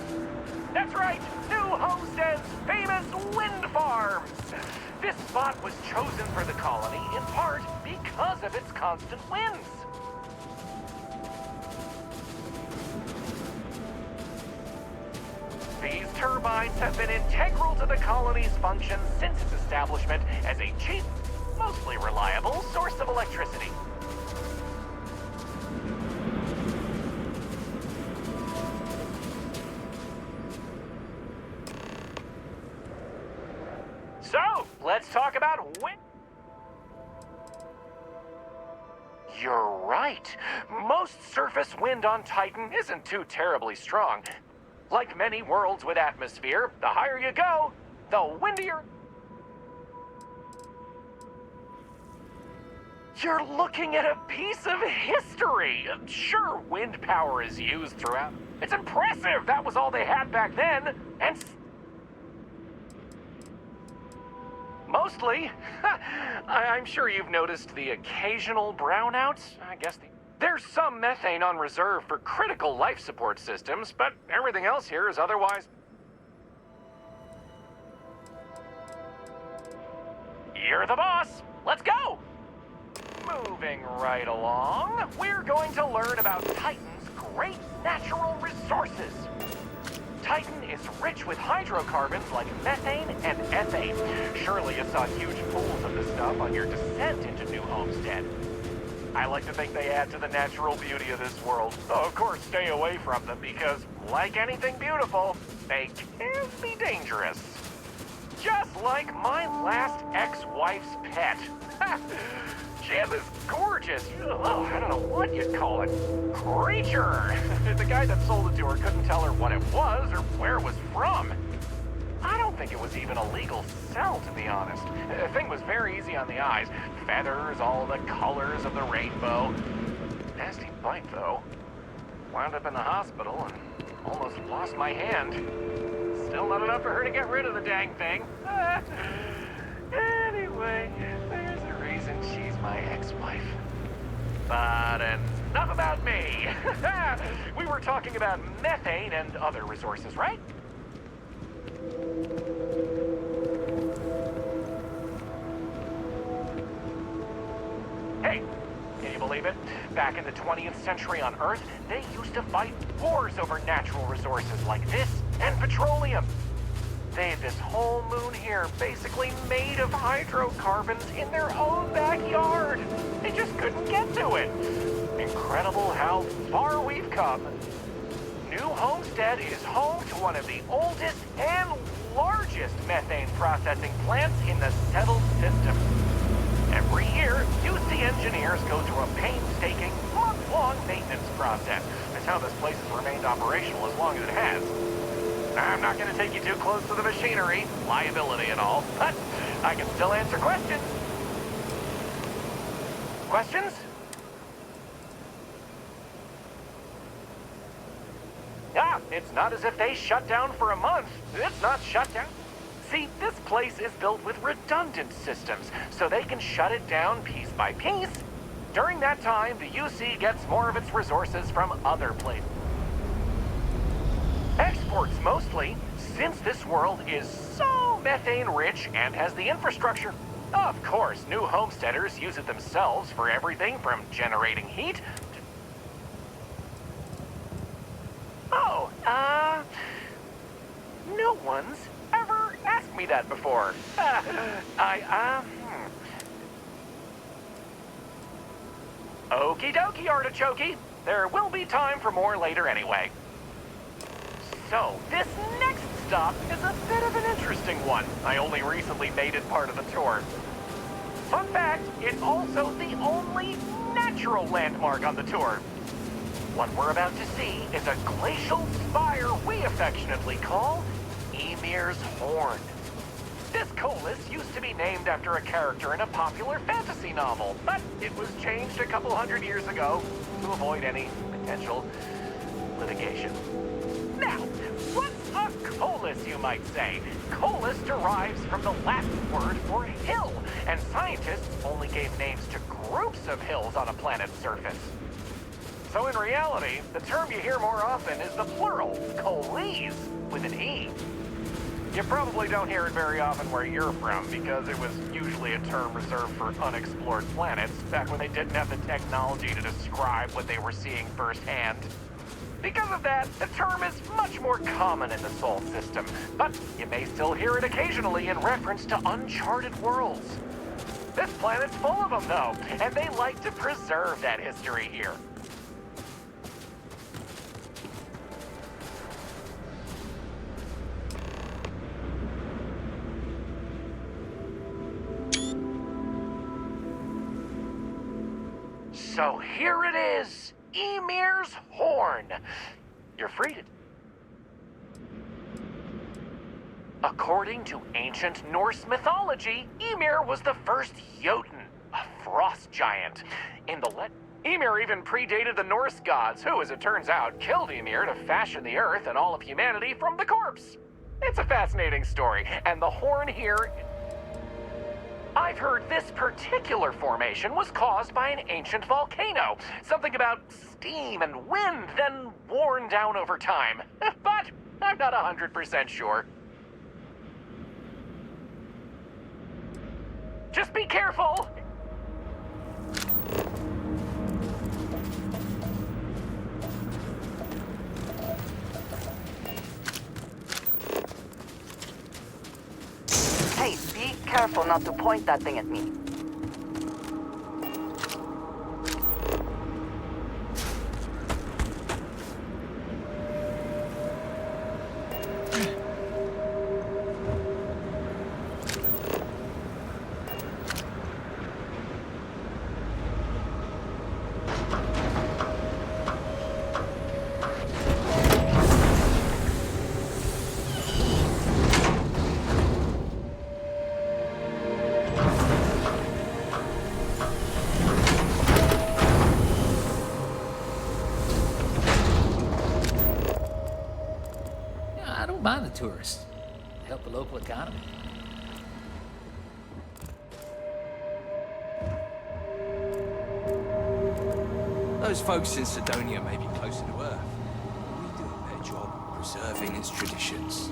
That's right, New Homestead's famous wind farms. This spot was chosen for the colony in part because of its constant winds. These turbines have been integral to the colony's function since its establishment as a cheap, mostly reliable source of electricity. So, let's talk about wind. You're right. Most surface wind on Titan isn't too terribly strong. Like many worlds with atmosphere, the higher you go, the windier. You're looking at a piece of history. Sure, wind power is used throughout. It's impressive. That was all they had back then. And mostly, I'm sure you've noticed the occasional brownouts. I guess there's some methane on reserve for critical life support systems, but everything else here is otherwise. You're the boss. Let's go. Moving right along, we're going to learn about Titan's great natural resources. Titan is rich with hydrocarbons like methane and ethane. Surely you saw huge pools of this stuff on your descent into New Homestead. I like to think they add to the natural beauty of this world. Though, of course, stay away from them because, like anything beautiful, they can be dangerous. Just like my last ex-wife's pet. She had this gorgeous, I don't know what you'd call it, creature. The guy that sold it to her couldn't tell her what it was or where it was from. I don't think it was even a legal sell, to be honest. The thing was very easy on the eyes. Feathers, all the colors of the rainbow. Nasty bite, though. Wound up in the hospital and almost lost my hand. Still not enough for her to get rid of the dang thing. Anyway, there's a reason she's my ex-wife. But enough about me. We were talking about methane and other resources, right? Hey, can you believe it? Back in the 20th century on Earth, they used to fight wars over natural resources like this and petroleum. They had this whole moon here basically made of hydrocarbons in their own backyard. They just couldn't get to it. Incredible how far we've come. New Homestead is home to one of the oldest and largest methane processing plants in the settled system. Every year, UC engineers go through a painstaking, month-long maintenance process. That's how this place has remained operational as long as it has. I'm not going to take you too close to the machinery, liability and all, but I can still answer questions. Questions? it's not as if they shut down for a month. It's not shut down. See, this place is built with redundant systems, so they can shut it down piece by piece. During that time, the UC gets more of its resources from other places. Exports mostly, since this world is so methane-rich and has the infrastructure. Of course, new homesteaders use it themselves for everything from generating heat to... Oh, no one's ever asked me that before. Okie dokie, artichoke. There will be time for more later anyway. So, this next stop is a bit of an interesting one. I only recently made it part of the tour. Fun fact, it's also the only natural landmark on the tour. What we're about to see is a glacial spire we affectionately call Ymir's Horn. This colus used to be named after a character in a popular fantasy novel, but it was changed a couple hundred years ago to avoid any potential litigation. Now, what's a colus, you might say? Colus derives from the Latin word for hill, and scientists only gave names to groups of hills on a planet's surface. So in reality, the term you hear more often is the plural, coles, with an E. You probably don't hear it very often where you're from, because it was usually a term reserved for unexplored planets, back when they didn't have the technology to describe what they were seeing firsthand. Because of that, the term is much more common in the Sol system, but you may still hear it occasionally in reference to uncharted worlds. This planet's full of them, though, and they like to preserve that history here. So here it is, Ymir's Horn. You're free to... According to ancient Norse mythology, Ymir was the first Jotun, a frost giant. Ymir even predated the Norse gods, who, as it turns out, killed Ymir to fashion the earth and all of humanity from the corpse. It's a fascinating story, and the horn here... I've heard this particular formation was caused by an ancient volcano. Something about steam and wind, then worn down over time. But I'm not 100% sure. Just be careful! Hey, be careful not to point that thing at me. I don't mind the tourists. They help the local economy. Those folks in Sidonia may be closer to Earth, but we do a better job preserving its traditions.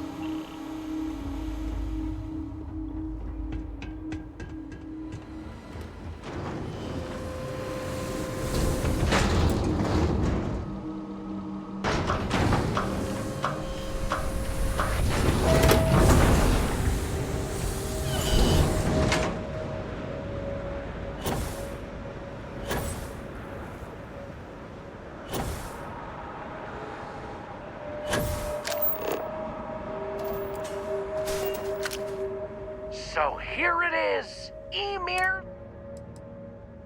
So here it is, Ymir.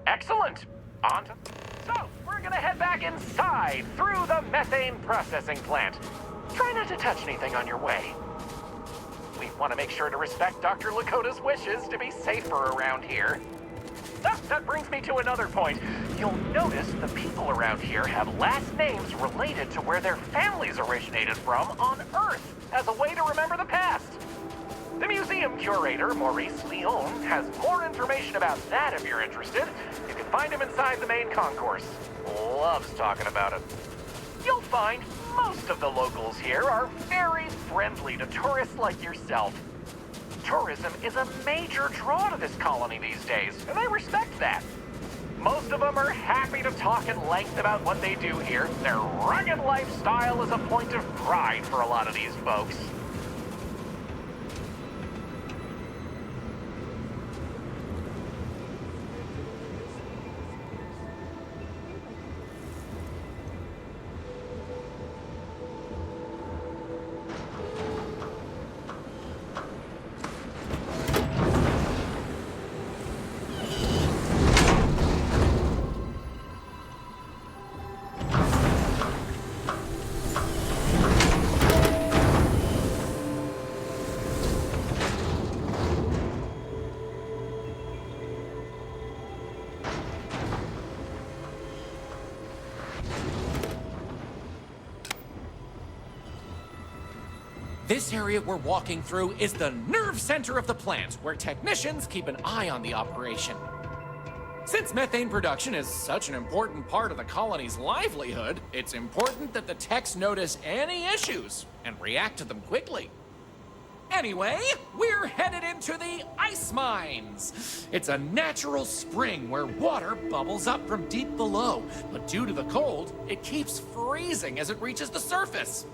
Excellent. On to... So, we're gonna head back inside through the methane processing plant. Try not to touch anything on your way. We want to make sure to respect Dr. Lakota's wishes to be safer around here. That brings me to another point. You'll notice the people around here have last names related to where their families originated from on Earth, as a way to remember the past. The museum curator, Maurice Leon, has more information about that if you're interested. You can find him inside the main concourse. Loves talking about it. You'll find most of the locals here are very friendly to tourists like yourself. Tourism is a major draw to this colony these days, and they respect that. Most of them are happy to talk at length about what they do here. Their rugged lifestyle is a point of pride for a lot of these folks. This area we're walking through is the nerve center of the plant, where technicians keep an eye on the operation. Since methane production is such an important part of the colony's livelihood, it's important that the techs notice any issues and react to them quickly. Anyway, we're headed into the ice mines. It's a natural spring where water bubbles up from deep below, but due to the cold, it keeps freezing as it reaches the surface.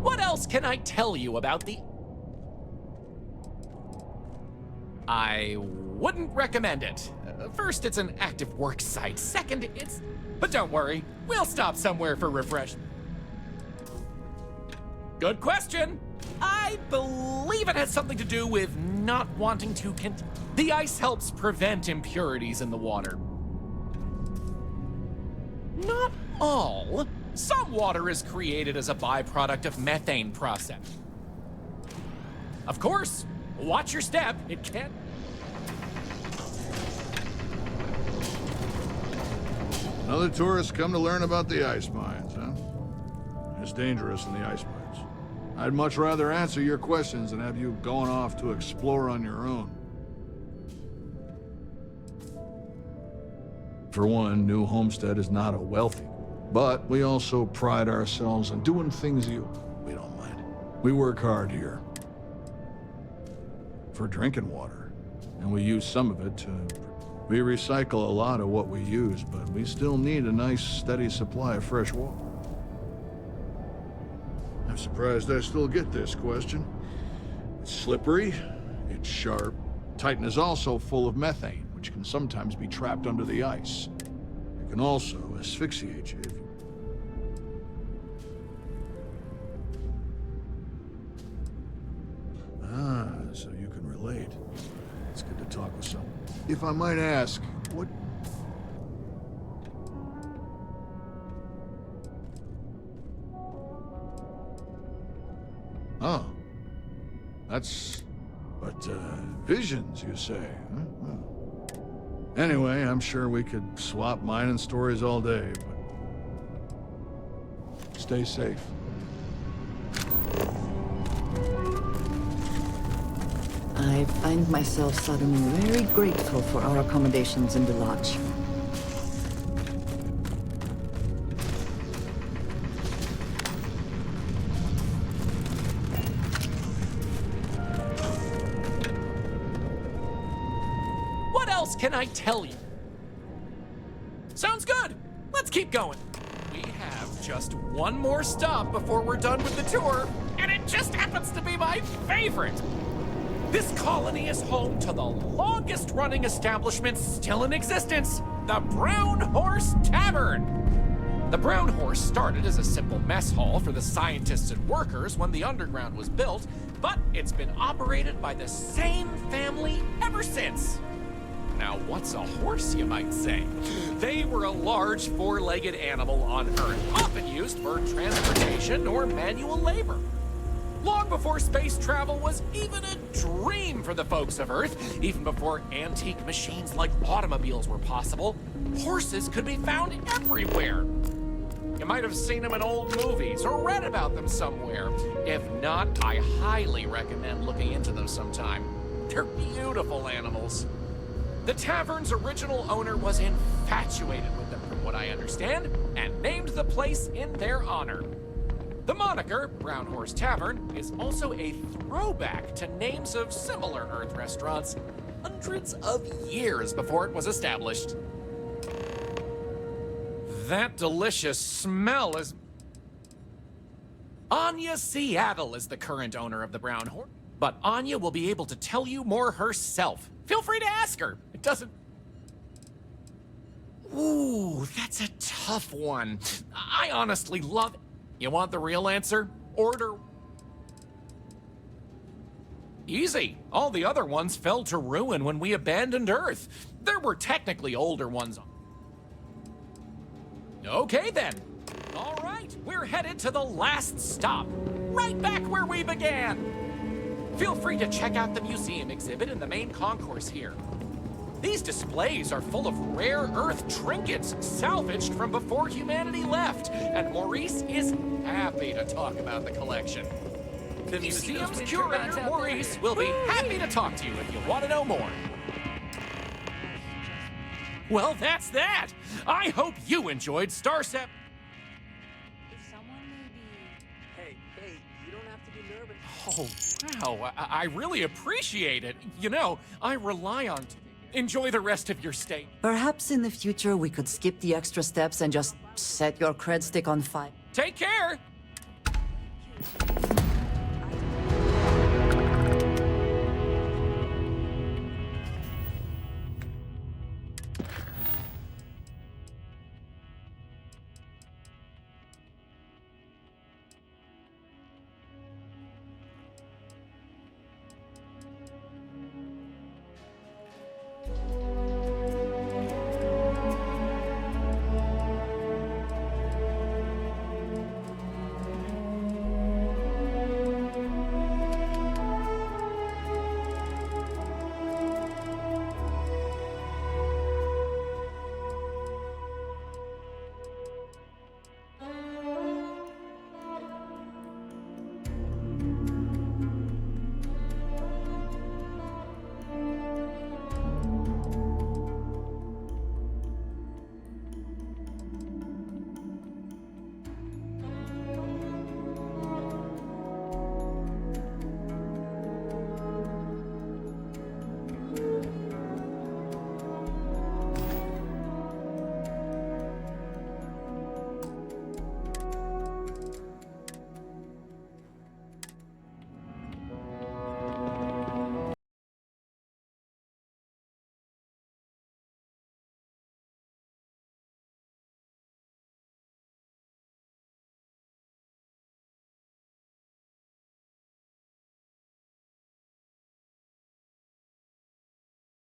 What else can I tell you about the... I wouldn't recommend it. First, it's an active work site. Second, it's... But don't worry, we'll stop somewhere for refreshment. Good question. I believe it has something to do with not wanting to The ice helps prevent impurities in the water. Not all. Some water is created as a byproduct of methane process. Of course, watch your step. It can't... Another tourist come to learn about the ice mines, huh? It's dangerous in the ice mines. I'd much rather answer your questions than have you going off to explore on your own. For one, New Homestead is not a wealthy, but we also pride ourselves on doing things we don't mind. We work hard here for drinking water, and we use some of it to... We recycle a lot of what we use, but we still need a nice, steady supply of fresh water. I'm surprised I still get this question. It's slippery, it's sharp. Titan is also full of methane, which can sometimes be trapped under the ice. It can also asphyxiate you if you... Ah, so you can relate. It's good to talk with someone. If I might ask, what... Oh. That's... But, visions, you say, huh? Oh. Anyway, I'm sure we could swap mining stories all day, but... Stay safe. I find myself suddenly very grateful for our accommodations in the lodge. else can I tell you? Sounds good. Let's keep going. We have just one more stop before we're done with the tour, and it just happens to be my favorite. This colony is home to the longest-running establishment still in existence, the Brown Horse Tavern. The Brown Horse started as a simple mess hall for the scientists and workers when the underground was built, but it's been operated by the same family ever since. Now, what's a horse, you might say? They were a large four-legged animal on Earth, often used for transportation or manual labor. Long before space travel was even a dream for the folks of Earth, even before antique machines like automobiles were possible, horses could be found everywhere. You might have seen them in old movies or read about them somewhere. If not, I highly recommend looking into them sometime. They're beautiful animals. The tavern's original owner was infatuated with them, from what I understand, and named the place in their honor. The moniker, Brown Horse Tavern, is also a throwback to names of similar Earth restaurants hundreds of years before it was established. That delicious smell is... Anya Seattle is the current owner of the Brown Horse, but Anya will be able to tell you more herself. Feel free to ask her. It doesn't... Ooh, that's a tough one. I honestly love... You want the real answer? Order... Easy. All the other ones fell to ruin when we abandoned Earth. There were technically older ones. Okay then. All right, we're headed to the last stop. Right back where we began. Feel free to check out the museum exhibit in the main concourse here. These displays are full of rare Earth trinkets salvaged from before humanity left, and Maurice is happy to talk about the collection. The museum's curator, Maurice, will be happy to talk to you if you want to know more. Well, that's that! I hope you enjoyed Starstep. Hey, you don't have to be nervous. Oh, wow, I really appreciate it. You know, I rely on... Enjoy the rest of your stay. Perhaps in the future we could skip the extra steps and just set your cred stick on fire. Take care!